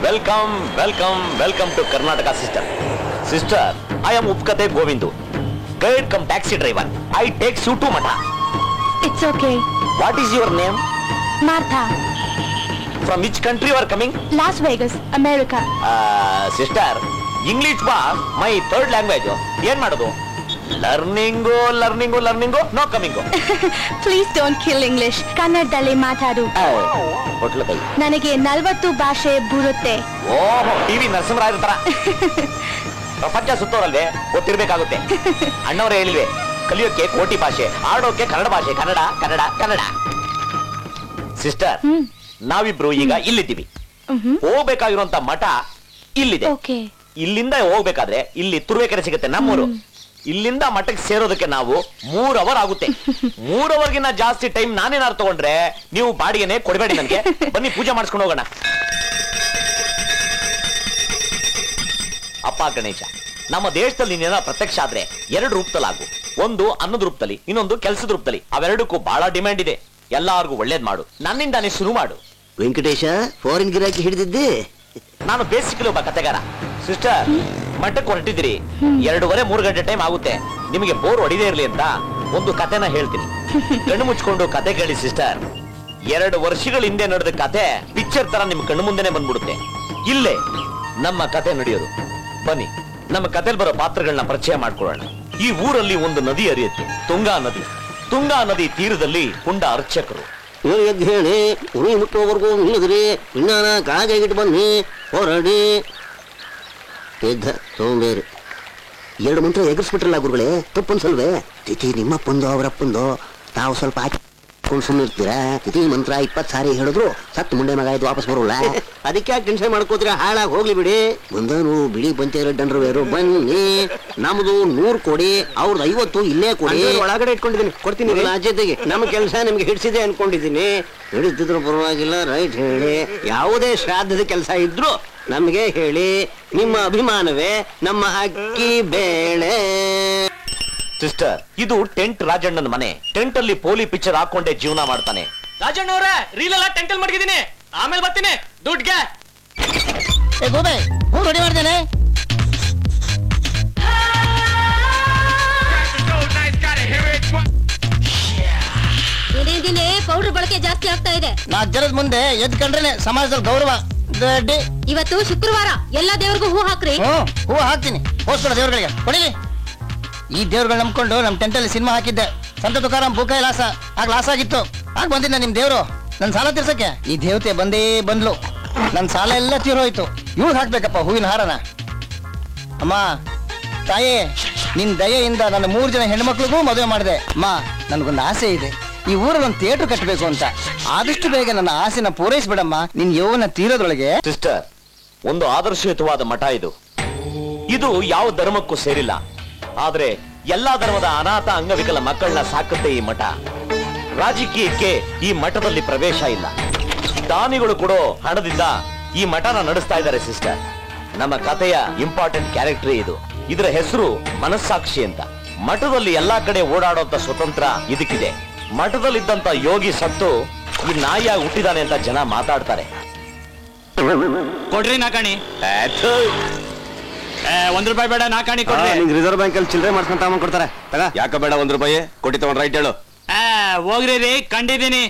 Welcome welcome welcome to Karnataka sister. Sister, I am ಉಪ್ಕತೆ Govindu, guide cum taxi driver. I takes you to mutt. It's okay. What is your name? Martha. From which country you are coming? Las Vegas, America. Sister, English was my third language. ಏನ್ ಮಾಡೋದು? Learning learning learning no coming. Please don't kill English. ಕನ್ನಡದಲ್ಲಿ ಮಾತಾಡು. ಹೊಟ್ಲಕೈ. ನನಗೆ 40 ಭಾಷೆ ಬರುತ್ತೆ. ಓಹೋ, TV ನರಸಿಂಹರಾಯರ ತರ. ಪ್ರಪಂಚ ಸುತ್ತೋರಲ್ವೇ, ಗೊತ್ತಿರ್ಬೇಕಾಗುತ್ತೆ. ಅಣ್ಣವರೇ ಹೇಳಿವೆ, ಕಲಿಯೋಕೆ ಕೋಟಿ ಭಾಷೆ, ಆಡೋಕೆ ಕನ್ನಡ ಭಾಷೆ. ಕನ್ನಡ ಕನ್ನಡ ಕನ್ನಡ. ಸಿಸ್ಟರ್, ನಾವಿಬ್ರು ಈಗ ಇಲ್ಲಿದ್ದೀವಿ. ಹೋಗ್ಬೇಕಾಗಿರುವಂತ ಮಠ ಇಲ್ಲಿದೆ. ಇಲ್ಲಿಂದ ಹೋಗ್ಬೇಕಾದ್ರೆ ಇಲ್ಲಿ ತುರುವೇಕೆರೆ ಸಿಗುತ್ತೆ, ನಮ್ಮೂರು. ಇಲ್ಲಿಂದ ಮಠಕ್ಕೆ ಸೇರೋದಕ್ಕೆ ನಾವು 3 ಅವರ್ ಆಗುತ್ತೆ. 3 ಅವರ್ಗಿನ್ನ ಜಾಸ್ತಿ ಟೈಮ್ ನಾನೇನಾರು ತಗೊಂಡ್ರೆ ನೀವು ಬಾಡಿಗೆನೆ ಕೊಡಬೇಡಿ ನನಗೆ. ಬನ್ನಿ ಪೂಜೆ ಮಾಡಿಸ್ಕೊಂಡು ಹೋಗೋಣ. ಅಪ್ಪ ಗಣೇಶ, ನಮ್ಮ ದೇಶದಲ್ಲಿ ನೀನೇನ ಪ್ರತ್ಯಕ್ಷ ಆದ್ರೆ 2 ರೂಪದಲ್ಲಿ ಆಗು. ಒಂದು ಅನ್ನದ ರೂಪದಲ್ಲಿ, ಇನ್ನೊಂದು ಕೆಲಸದ ರೂಪದಲ್ಲಿ. ಅವೆರಡಕ್ಕೂ ಬಹಳ ಡಿಮ್ಯಾಂಡ್ ಇದೆ. ಎಲ್ಲಾರ್ಗು ಒಳ್ಳೇದ್ ಮಾಡು, ನನ್ನಿಂದಾನೇ ಶುರು ಮಾಡು. ವೆಂಕಟೇಶ, ಫಾರಿನ್ ಗಿರಾಕಿ ಹಿಡಿದಿದ್ದೆ. ನಾನು ಬೇಸಿಕಲಿ ಒಬ್ಬ ಕತೆಗಾರ. ಸಿಸ್ಟರ್, ಮಠಕ್ಕೆ ಹೊರಟಿದ್ದೀರಿ, 2:30-3 ಗಂಟೆ ಟೈಮ್ ಆಗುತ್ತೆ. ನಿಮಗೆ ಬೋರ್ ಹೊಡಿದೇ ಇರ್ಲಿ ಅಂತ ಒಂದು ಕತೆನ ಹೇಳ್ತೀನಿ. ಕಣ್ಣು ಮುಚ್ಕೊಂಡು ಕತೆ ಕೇಳಿ ಸಿಸ್ಟರ್. 2 ವರ್ಷಗಳ ಹಿಂದೆ ನಡೆದ ಕತೆ ಪಿಕ್ಚರ್ ತರ ನಿಮ್ ಕಣ್ಣು ಮುಂದೆನೆ ಬಂದ್ಬಿಡುತ್ತೆ. ಇಲ್ಲೇ ನಮ್ಮ ಕತೆ ನಡೆಯೋದು. ಬನ್ನಿ, ನಮ್ಮ ಕತೆಲ್ ಬರೋ ಪಾತ್ರಗಳನ್ನ ಪರಿಚಯ ಮಾಡ್ಕೊಳ್ಳೋಣ. ಈ ಊರಲ್ಲಿ ಒಂದು ನದಿ ಹರಿಯುತ್ತೆ, ತುಂಗಾ ನದಿ. ತುಂಗಾ ನದಿ ತೀರದಲ್ಲಿ ಪುಂಡ ಅರ್ಚಕರು. ಎದ್ದು ಹೇಳಿ ಉರಿ ಮುಟ್ಟೋವರೆಗೂ ನಿಲ್ಲದ್ರಿ, ಇನ್ನಾನ ಕಾಗಿಟ್ಟು ಬನ್ನಿ ಹೊರಡಿ ಎದ್ದ ತಗೊಂಬೇರಿ. 2 ಮಂತ್ರ ಎಗರ್ಸ್ಬಿಟ್ರಲ್ಲ ಗುರುಗಳೇ, ತಪ್ಪನ್ಸಲ್ವೇ? ತಿಥಿ ನಿಮ್ಮಪ್ಪಂದು ಅವರಪ್ಪಂದು, ತಾವು ಸ್ವಲ್ಪ ಹಾಕೊಂಡು ಸುಮ್ಮನಿರ್ತೀರಾ? ತಿಥಿ ಮಂತ್ರ 20 ಸಾರಿ ಹೇಳಿದ್ರು ಸತ್ತು ಮುಂಡೆ ಮಗ ಇದು ವಾಪಸ್ ಬರೋಲ್ಲ. ಅದಕ್ಕೆ ಯಾಕೆ ಟೆನ್ಷನ್ ಮಾಡ್ಕೋತೀರ? ಹಾಳಾಗಿ ಹೋಗ್ಲಿ ಬಿಡಿ. ಬಂದನು ಬಿಳಿ ಪಂಚಾಯತ್ ಡಂಡ್ರವೇರು ಬನ್ನಿ. ನಮ್ದು 100 ಕೊಡಿ, ಅವ್ರದ್ದು 50 ಇಲ್ಲೇ ಕೊಡಿ. ಒಳಗಡೆ ಇಟ್ಕೊಂಡಿದ್ದೀನಿ, ಕೊಡ್ತೀನಿ ಜೊತೆಗೆ. ನಮ್ಮ ಕೆಲಸ ನಿಮ್ಗೆ ಹಿಡಿಸಿದೆ ಅನ್ಕೊಂಡಿದ್ದೀನಿ. ಹಿಡಿದಿದ್ರು ಪರವಾಗಿಲ್ಲ, ರೈಟ್ ಹೇಳಿ. ಯಾವುದೇ ಶ್ರಾದ್ದದ ಕೆಲಸ ಇದ್ರು ನಮ್ಗೆ ಹೇಳಿ. ನಿಮ್ಮ ಅಭಿಮಾನವೇ ನಮ್ಮ ಅಕ್ಕಿ ಬೇಳೆ. ಸಿಸ್ಟರ್, ಇದು ಟೆಂಟ್ ರಾಜಣ್ಣನ ಮನೆ. ಟೆಂಟ್ ಅಲ್ಲಿ ಪೋಲಿ ಪಿಕ್ಚರ್ ಹಾಕೊಂಡೆ ಜೀವನ ಮಾಡ್ತಾನೆ. ರಾಜಣ್ಣವ್ರೆ, ರೀಲ್ ಎಲ್ಲ ಟೆಂಟ್ ಅಲ್ಲಿ ಮಡಗಿದ್ದೀನಿ, ಆಮೇಲೆ ಬರ್ತೀನಿ ದುಡ್ಗೆ. ರೆಡಿ ಮಾಡ್ತೇನೆ. ದಿನೇ ಪೌಡರ್ ಬಳಕೆ ಜಾಸ್ತಿ ಆಗ್ತಾ ಇದೆ. 4 ಜನದ ಮುಂದೆ ಎದ್ ಕಂಡ್ರೆ ಸಮಾಜದಲ್ಲಿ ಗೌರವ. ಇವತ್ತು ಶುಕ್ರವಾರ, ಎಲ್ಲಾ ದೇವ್ರಿಗೂ ಹೂ ಹಾಕ್ರಿ. ಹೂ ಹಾಕ್ತೀನಿ. ಹೋಸ್ಕೊಡ ದೇವ್ರಗಳಿಗೆ ಕೊಡಿಲಿ. ಈ ದೇವ್ರುಗಳು ನಂಬ್ಕೊಂಡು ನಮ್ ಟೆಂಟಲ್ಲಿ ಸಿನಿಮಾ ಹಾಕಿದ್ದೆ. ಸಂತ ತುಕಾರಾಮ್ ಭೂಕಾಯಿ ಲಾಸ. ಆಗ ಲಾಸ್ ಆಗಿತ್ತು. ಆಗ ಬಂದಿದ್ದ ನಿಮ್ ದೇವ್ರು ನನ್ ಸಾಲ ತೀರ್ಸಕ್ಕೆ. ಈ ದೇವತೆ ಬಂದೇ ಬಂದ್ಲು, ನನ್ ಸಾಲ ಎಲ್ಲ ತೀರೋಯ್ತು. ಇವ್ರು ಹಾಕ್ಬೇಕಪ್ಪ ಹೂವಿನ ಹಾರನ. ಅಮ್ಮ ತಾಯೇ, ನಿನ್ ದಯೆಯಿಂದ ನನ್ನ 3 ಜನ ಹೆಣ್ಮಕ್ಳಿಗೂ ಮದುವೆ ಮಾಡಿದೆ. ಅಮ್ಮ, ನನ್ಗೊಂದು ಆಸೆ ಇದೆ, ಈ ಊರಲ್ಲಿ ಒಂದು ಥಿಯೇಟರ್ ಕಟ್ಟಬೇಕು ಅಂತ. ಆದಷ್ಟು ಬೇಗ ನನ್ನ ಆಸೆನ ಪೂರೈಸ್ಬಿಡಮ್ಮ, ನಿನ್ ಯೌವನ ತೀರೋದ್ರೊಳಗೆ. ಸಿಸ್ಟರ್, ಒಂದು ಆದರ್ಶಯುತವಾದ ಮಠ ಇದು. ಇದು ಯಾವ ಧರ್ಮಕ್ಕೂ ಸೇರಿಲ್ಲ, ಆದ್ರೆ ಎಲ್ಲಾ ಧರ್ಮದ ಅನಾಥ ಅಂಗವಿಕಲ ಮಕ್ಕಳನ್ನ ಸಾಕುತ್ತೆ ಈ ಮಠ. ರಾಜಕೀಯಕ್ಕೆ ಈ ಮಠದಲ್ಲಿ ಪ್ರವೇಶ ಇಲ್ಲ. ದಾನಿಗಳು ಕೊಡೋ ಹಣದಿಂದ ಈ ಮಠನ ನಡೆಸ್ತಾ ಇದ್ದಾರೆ ಸಿಸ್ಟರ್. ನಮ್ಮ ಕಥೆಯ ಇಂಪಾರ್ಟೆಂಟ್ ಕ್ಯಾರೆಕ್ಟರ್ ಇದು. ಇದರ ಹೆಸರು ಮನಸ್ಸಾಕ್ಷಿ ಅಂತ. ಮಠದಲ್ಲಿ ಎಲ್ಲಾ ಕಡೆ ಓಡಾಡೋಂತ ಸ್ವತಂತ್ರ ಇದಕ್ಕಿದೆ. ಮಠದಲ್ಲಿದ್ದಂತ ಯೋಗಿ ಸತ್ತು ಈ ನಾಯಿಯಾಗಿ ಹುಟ್ಟಿದಾನೆ ಅಂತ ಜನ ಮಾತಾಡ್ತಾರೆ. ಕೊಡ್ರಿ ನಾಕಾಣಿ. 1 ರೂಪಾಯಿ ಬೇಡ, ನಾಕಾಣಿ ಕೊಡ್ರಿ. ರಿಸರ್ವ್ ಬ್ಯಾಂಕ್ ಅಲ್ಲಿ ಚಿಲ್ಲರೆ ಮಾಡ್ಕೊಂತ ಕೊಡ್ತಾರೆ. ಯಾಕ ಬೇಡ 1 ರೂಪಾಯಿ ಕೊಟ್ಟಿ ತಗೊಂಡ್ ರೈಟ್ ಹೇಳು. ಹೋಗ್ರಿ ರೀ, ಕಂಡಿದ್ದೀನಿ.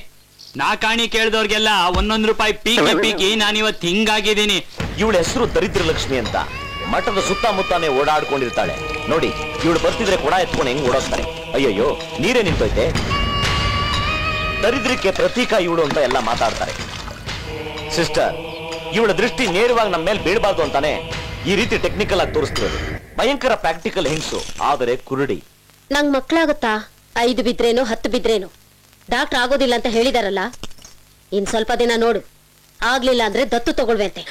ನಾಕಾಣಿ ಕೇಳಿದವ್ರಿಗೆಲ್ಲ 1 ರೂಪಾಯಿ ಪೀಕಿ ಪೀಕಿ ನಾನಿವತ್ತು ಹಿಂಗಾಗಿದ್ದೀನಿ. ಇವಳ ಹೆಸರು ದರಿದ್ರ ಲಕ್ಷ್ಮಿ ಅಂತ. ಮಠದ ಸುತ್ತಮುತ್ತಾನೆ ಓಡಾಡ್ಕೊಂಡಿರ್ತಾಳೆ. ನೋಡಿ, ಇವಳು ಬರ್ತಿದ್ರೆ ಕೊಡ ಎತ್ಕೊಂಡು ಹೆಂಗ್ ಓಡೋಸ್ತಾರೆ. ಅಯ್ಯಯ್ಯೋ, ನೀರೇ ನಿಂತೋಯ್ತೆ. ದರಿದ್ರಕ್ಕೆ ಪ್ರತೀಕ ಇವಳು ಅಂತ ಎಲ್ಲ ಮಾತಾಡ್ತಾರೆ. ಸಿಸ್ಟರ್, ಇವಳ ದೃಷ್ಟಿ ನೇರವಾಗಿ ನಮ್ಮ ಮೇಲೆ ಬೀಳಬಾರ್ದು ಅಂತಾನೆ ಈ ರೀತಿ ಟೆಕ್ನಿಕಲ್ ಆಗಿ ತೋರಿಸ್ತಿರೋದು. ಭಯಂಕರ ಪ್ರಾಕ್ಟಿಕಲ್ ಹೆಂಗ್ಸು, ಆದರೆ ಕುರುಡಿ. ನಂಗ್ ಮಕ್ಳಾಗುತ್ತಾ? 5 ಬಿದ್ರೇನು 10 ಬಿದ್ರೇನು, ಡಾಕ್ಟರ್ ಆಗೋದಿಲ್ಲ ಅಂತ ಹೇಳಿದಾರಲ್ಲ. ಇನ್ ಸ್ವಲ್ಪ ದಿನ ನೋಡು, ಆಗ್ಲಿಲ್ಲ ಅಂದ್ರೆ ದತ್ತು ತಗೊಳ್ವಂತೆ.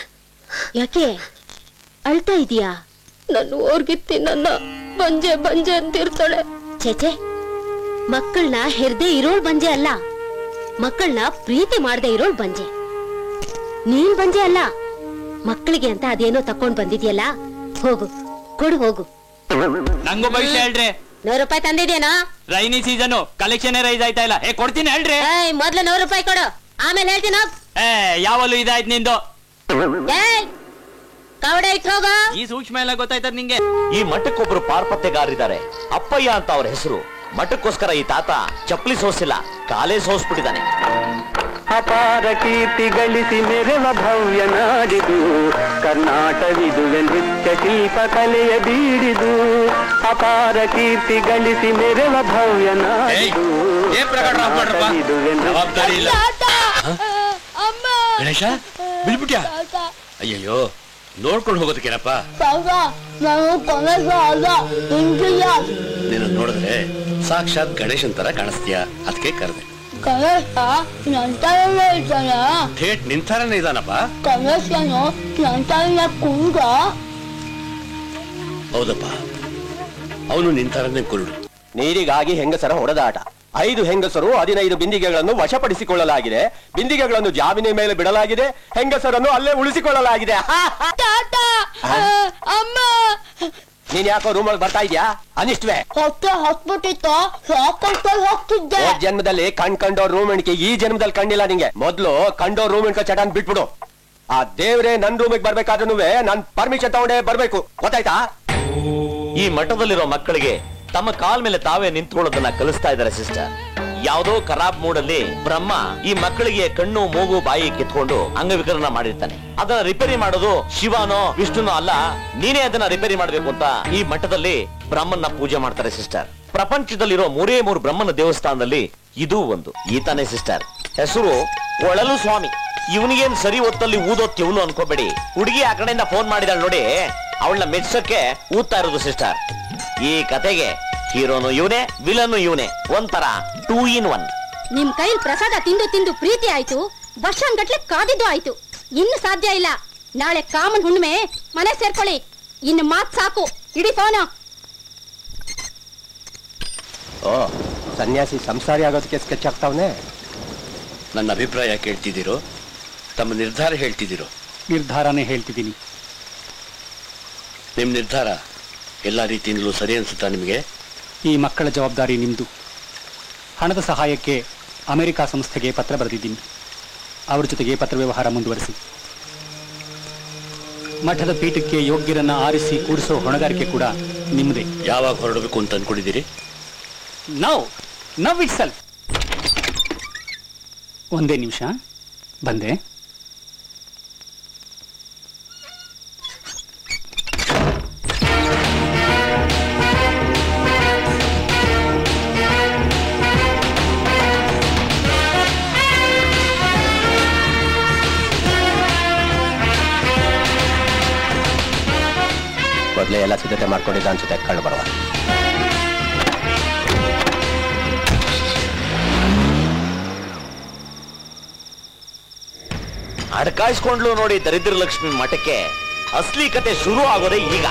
ಯಾಕೆ ಅಳ್ತಾ ಇದೀಯಾ? ನನ್ನ ಓರ್ಗಿತ್ತಿ ನನ್ನ ಬಂಜೆ ಬಂಜೆ ಅಂತಿರ್ತಾಳೆ. ಚೇಚೆ, ಮಕ್ಕಳನ್ನ ಹೆರ್ದೆ ಇರೋಳ್ ಬಂಜೆ ಅಲ್ಲ, ಮಕ್ಕಳನ್ನ ಪ್ರೀತಿ ಮಾಡದೆ ಇರೋಳ್ ಬಂಜೆ. ನೀನ್ ಬಂಜೆ ಅಲ್ಲ, ಮಕ್ಕಳಿಗೆ ಅಂತ ಅದೇನೋ ತಕೊಂಡ್ ಬಂದಿದ್ಯಲ್ಲ, ಹೋಗು ಕೊಡು ಹೋಗು. ನಂಗೂ ಭವಿಷ್ಯ ಹೇಳ್ರಿ. 100 ರೂಪಾಯಿ ತಂದಿದ್ಯೇನಾ? ರೈನಿ ಸೀಸನ್ ಕಲೆಕ್ಷನ್ ರೈಸ್ ಆಯ್ತಾ ಇಲ್ಲ. ಕೊಡ್ತೀನಿ ಹೇಳ್ರಿ. ಮೊದ್ಲು 100 ರೂಪಾಯಿ ಕೊಡು, ಆಮೇಲೆ ಹೇಳ್ತೀನಿ. ಯಾವಲ್ಲೂ ಇದಾಯ್ತು ನಿಂದು. ಕವಡೆ ಇಟ್ಟೋಗ. ಈ ಸೂಕ್ಷ್ಮ ಎಲ್ಲ ಗೊತ್ತಾಯ್ತದ ನಿಂಗೆ. ಈ ಮಠಕ್ಕೊಬ್ರು ಪಾರ್ಪತ್ಯಗಾರಿದ್ದಾರೆ, ಅಪ್ಪಯ್ಯ ಅಂತ ಅವ್ರ ಹೆಸರು. ಮಠಕ್ಕೋಸ್ಕರ ಈ ತಾತ ಚಪ್ಪಲಿ ಸೋಸಿಲ್ಲ, ಕಾಲೇ ಸೋಸ್ಬಿಟ್ಟಿದ್ದಾನೆ. ಅಪಾರ ಕೀರ್ತಿ ಗಳಿಸಿ ಮೆರೆವ ಭವ್ಯ ನಾಡಿದು ಕರ್ನಾಟವಿದುವೆ ನೃತ್ಯ ಶಿಲ್ಪ ಕಲೆಯ ಬೀಡಿದು. ಅಪಾರ ಕೀರ್ತಿ ಗಳಿಸಿ ಮೆರೆವ ಭವ್ಯ ನಾಡಿದು ಕರ್ನಾಟವಿದುವೆ ಗಣೇಶ ಬಿಲ್ಬಿಟ್ಯಾ? ಅಯ್ಯಯ್ಯೋ, ನೋಡ್ಕೊಂಡು ಹೋಗೋದಕ್ಕೇನಪ್ಪ. ನೀನು ನೋಡಿದ್ರೆ ಸಾಕ್ಷಾತ್ ಗಣೇಶನ್ ತರ ಕಾಣಿಸ್ತೀಯ, ಅದಕ್ಕೆ ಕರೆದೆ. ಥೇಟ್ ನಿಂತಾರನೇ ಇದಾನಪ್ಪ. ಹೌದಪ್ಪ, ಅವನು ನಿಂತಾರನೇ ಕುರುಡು. ನೀರಿಗಾಗಿ ಹೆಂಗಸರ ಹೊಡೆದಾಟ. 5 ಹೆಂಗಸರು 15 ಬಿಂದಿಗೆಗಳನ್ನು ವಶಪಡಿಸಿಕೊಳ್ಳಲಾಗಿದೆ. ಬಿಂದಿಗೆಗಳನ್ನು ಜಾಮೀನಿನ ಮೇಲೆ ಬಿಡಲಾಗಿದೆ. ಹೆಂಗಸರನ್ನು ಅಲ್ಲೇ ಉಳಿಸಿಕೊಳ್ಳಲಾಗಿದೆ. ನೀನ್ ಯಾಕೋ ರೂಮಲ್ಲಿ ಬರ್ತಾ ಇದ್ಯಾ? ಅನಿಷ್ಟವೇ ಜನ್ಮದಲ್ಲಿ ಕಂಡೋ ರೂಮ್ ಎಣಿಕೆ ಈ ಜನ್ಮದಲ್ಲಿ ಕಂಡಿಲ್ಲ ನಿಂಗೆ. ಮೊದ್ಲು ಕಂಡೋ ರೂಮ್ ಎಣ್ಕ ಚಟಾನ್ ಬಿಟ್ಬಿಡು. ಆ ದೇವ್ರೆ ನನ್ ರೂಮಿಗೆ ಬರ್ಬೇಕಾದ್ರೂ ನನ್ ಪರ್ಮಿಷನ್ ತಗೊಂಡೇ ಬರ್ಬೇಕು, ಗೊತ್ತಾಯ್ತಾ? ಈ ಮಠದಲ್ಲಿರೋ ಮಕ್ಕಳಿಗೆ ತಮ್ಮ ಕಾಲ್ ಮೇಲೆ ತಾವೇ ನಿಂತ್ಕೊಳ್ಳೋದನ್ನ ಕಲಿಸ್ತಾ ಇದ್ದಾರೆ ಸಿಸ್ಟರ್. ಯಾವುದೋ ಖರಾಬ್ ಮೂಡಲ್ಲಿ ಬ್ರಹ್ಮ ಈ ಮಕ್ಕಳಿಗೆ ಕಣ್ಣು ಮೂಗು ಬಾಯಿ ಕಿತ್ಕೊಂಡು ಅಂಗವಿಕಲನ ಮಾಡಿರ್ತಾನೆ. ಅದನ್ನ ರಿಪೇರಿ ಮಾಡೋದು ಶಿವನೋ ವಿಷ್ಣುನೋ ಅಲ್ಲ, ನೀನೇ ಅದನ್ನ ರಿಪೇರಿ ಮಾಡ್ಬೇಕು ಅಂತ ಈ ಮಠದಲ್ಲಿ ಬ್ರಹ್ಮನ್ನ ಪೂಜೆ ಮಾಡ್ತಾರೆ ಸಿಸ್ಟರ್. ಪ್ರಪಂಚದಲ್ಲಿರೋ 3 ಬ್ರಹ್ಮನ ದೇವಸ್ಥಾನದಲ್ಲಿ ಇದೂ ಒಂದು. ಈತಾನೆ ಸಿಸ್ಟರ್, ಹೆಸರು ಒಳಲು ಸ್ವಾಮಿ. ಇವನಿಗೇನ್ ಸರಿ ಹೊತ್ತಲ್ಲಿ ಊದೋತ್ಯವನು ಅನ್ಕೋಬೇಡಿ. ಹುಡುಗಿ ಆ ಕಡೆಯಿಂದ ಫೋನ್ ಮಾಡಿದಾಳೆ ನೋಡಿ, ಅವಳನ್ನ ಮೆಚ್ಚಕ್ಕೆ ಊದ್ತಾ ಇರೋದು ಸಿಸ್ಟರ್. ಈ ಕತೆಗೆ ಹೀರೋನು ಇವನೇ, ವಿಲನ್ನು ಇವನೇ, ಒಂಥರ 2 in 1. ನಿಮ್ ಕೈಲಿ ಪ್ರಸಾದ ತಿಂದು ತಿಂದು ಪ್ರೀತಿ ಆಯ್ತು, ವರ್ಷಗಟ್ಲೆ ಕಾದಿದ್ದು ಆಯ್ತು. ಇನ್ನು ಸಾಧ್ಯ ಇಲ್ಲ. ನಾಳೆ ಕಾಮನ್ ಹುಣ್ಣಿಮೆ, ಮನೆ ಸೇರ್ಕೊಳ್ಳಿ. ಇನ್ನು ಮಾತ್ ಸಾಕು, ಇಡೀ ಫೋನು. ಓ, ಸನ್ಯಾಸಿ ಸಂಸಾರಿ ಆಗೋದಕ್ಕೆ ಸ್ಕೆಚ್ ಆಗ್ತಾವನೆ. ನನ್ನ ಅಭಿಪ್ರಾಯ ಕೇಳ್ತಿದ್ದೀರೋ, ತಮ್ಮ ನಿರ್ಧಾರ ಹೇಳ್ತಿದ್ದೀರೋ? ನಿರ್ಧಾರನೇ ಹೇಳ್ತಿದ್ದೀನಿ. ನಿಮ್ ನಿರ್ಧಾರ ಎಲ್ಲ ರೀತಿಯಿಂದಲೂ ಸರಿ ಅನ್ಸುತ್ತಾ ನಿಮಗೆ? ಈ ಮಕ್ಕಳ ಜವಾಬ್ದಾರಿ ನಿಮ್ಮದು. ಹಣದ ಸಹಾಯಕ್ಕೆ ಅಮೆರಿಕ ಸಂಸ್ಥೆಗೆ ಪತ್ರ ಬರೆದಿದ್ದೀನಿ. ಅವರ ಜೊತೆಗೆ ಪತ್ರ ವ್ಯವಹಾರ ಮುಂದುವರಿಸಿ. ಮಠದ ಪೀಠಕ್ಕೆ ಯೋಗ್ಯರನ್ನ ಆರಿಸಿ ಕೂಡಿಸೋ ಹೊಣೆಗಾರಿಕೆ ಕೂಡ ನಿಮ್ಮದೇ. ಯಾವಾಗ ಹೊರಡಬೇಕು ಅಂತ ಅನ್ಕೊಂಡಿದ್ದೀರಿ? ನವ್ ಇಟ್ ಸೆಲ್ಫ್. ಒಂದೇ ನಿಮಿಷ, ಬಂದೆ. ಮೊದಲೇ ಎಲ್ಲ ಸಿದ್ಧತೆ ಮಾಡ್ಕೊಂಡಿದ್ದ ಅನ್ಸುತ್ತೆ, ಕಳ್ಳು ಬರುವ. ಅಡ್ಕಾಯಿಸ್ಕೊಂಡ್ಲು ನೋಡಿ ದರಿದ್ರ ಲಕ್ಷ್ಮಿ ಮಠಕ್ಕೆ. ಅಸ್ಲಿ ಕತೆ ಶುರು ಆಗೋದೇ ಈಗ.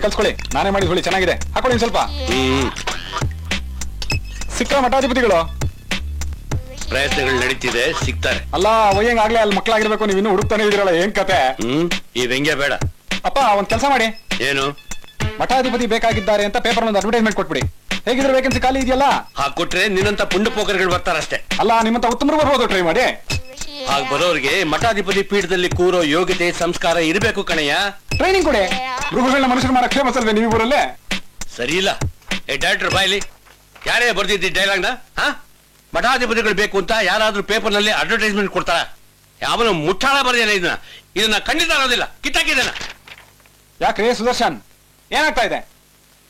ಕಲ್ಸ್ಕೊಳ್ಳಿ, ನಾನೇ ಮಾಡಿದ ಹುಳಿ ಚೆನ್ನಾಗಿದೆ. ಹಾಕೊಳ್ಳಿ ಸ್ವಲ್ಪ. ಸಿಕ್ಕ ಮಠಾಧಿಪತಿಗಳು ಪ್ರಯತ್ನಗಳು ನಡೀತಿದೆ, ಸಿಗ್ತಾರೆ. ಅಲ್ಲ ಒಯ್ಯಂಗ್ ಆಗ್ಲೇ ಅಲ್ಲಿ ಮಕ್ಕಳಾಗಿರ್ಬೇಕು, ನೀವು ಇನ್ನೂ ಹುಡುಕ್ತಾನೆ ಇದ್ದೀರಲ್ಲ, ಏನ್ ಕತೆ? ಈ ವ್ಯಂಗ್ಯ ಬೇಡ. ಅಪ್ಪ, ಒಂದ್ ಕೆಲಸ ಮಾಡಿ. ಏನು? ಮಠಾಧಿಪತಿ ಬೇಕಾಗಿದ್ದಾರೆ ಅಂತ ಪೇಪರ್ ಒಂದು ಅಡ್ವರ್ಟೈಸ್ಮೆಂಟ್ ಕೊಟ್ಬಿಡಿ. ಹೇಗಿದ್ರೆ ವೇಕೆನ್ಸಿ ಖಾಲಿ ಇದೆಯಲ್ಲ, ಕೊಟ್ರೆ ನಿನ್ನಂತ ಪುಂಡ ಪೋಕರ್ಗಳು ಬರ್ತಾರಷ್ಟೇ. ಅಲ್ಲ, ನಿಮ್ಮಂತ ಉತ್ತಮರು ಬರ್ಬೋದು, ಟ್ರೈ ಮಾಡಿ. ಹಾಗೆ ಬರೋರಿಗೆ ಮಠಾಧಿಪತಿ ಪೀಠದಲ್ಲಿ ಕೂರೋ ಯೋಗ್ಯತೆ ಸಂಸ್ಕಾರ ಇರಬೇಕು ಕಣಯ್ಯ. ಟ್ರೈನಿಂಗ್ ಕೊಡಿ. ಮೃಗಗಳನ್ನ ಮನುಷ್ಯರು ಮಾಡಕ್ ಫೇಮಸ್ ಅಲ್ವೇ ನೀವು ಊರಲ್ಲೇ? ಸರಿ ಇಲ್ಲ. ಡೈರೆಕ್ಟರ್ ಬಾಯ್ಲಿ, ಯಾರೇ ಬರ್ದಿದ್ದಿ ಡೈಲಾಗ್ನ? ಮಠಾಧಿಪತಿಗಳು ಬೇಕು ಅಂತ ಯಾರಾದ್ರೂ ಪೇಪರ್ ನಲ್ಲಿ ಅಡ್ವರ್ಟೈಸ್ಮೆಂಟ್ ಕೊಡ್ತಾರ? ಯಾವನು ಮುಟ್ಟಾಳ ಬರ್ದೇನೆ ಇದನ್ನ ಖಂಡಿತ ಅನ್ನೋದಿಲ್ಲ, ಕಿತ್ತಾಕಿದ್ದೇನ. ಯಾಕ್ರಿ ಸುದರ್ಶನ್, ಏನಾಗ್ತಾ ಇದೆ?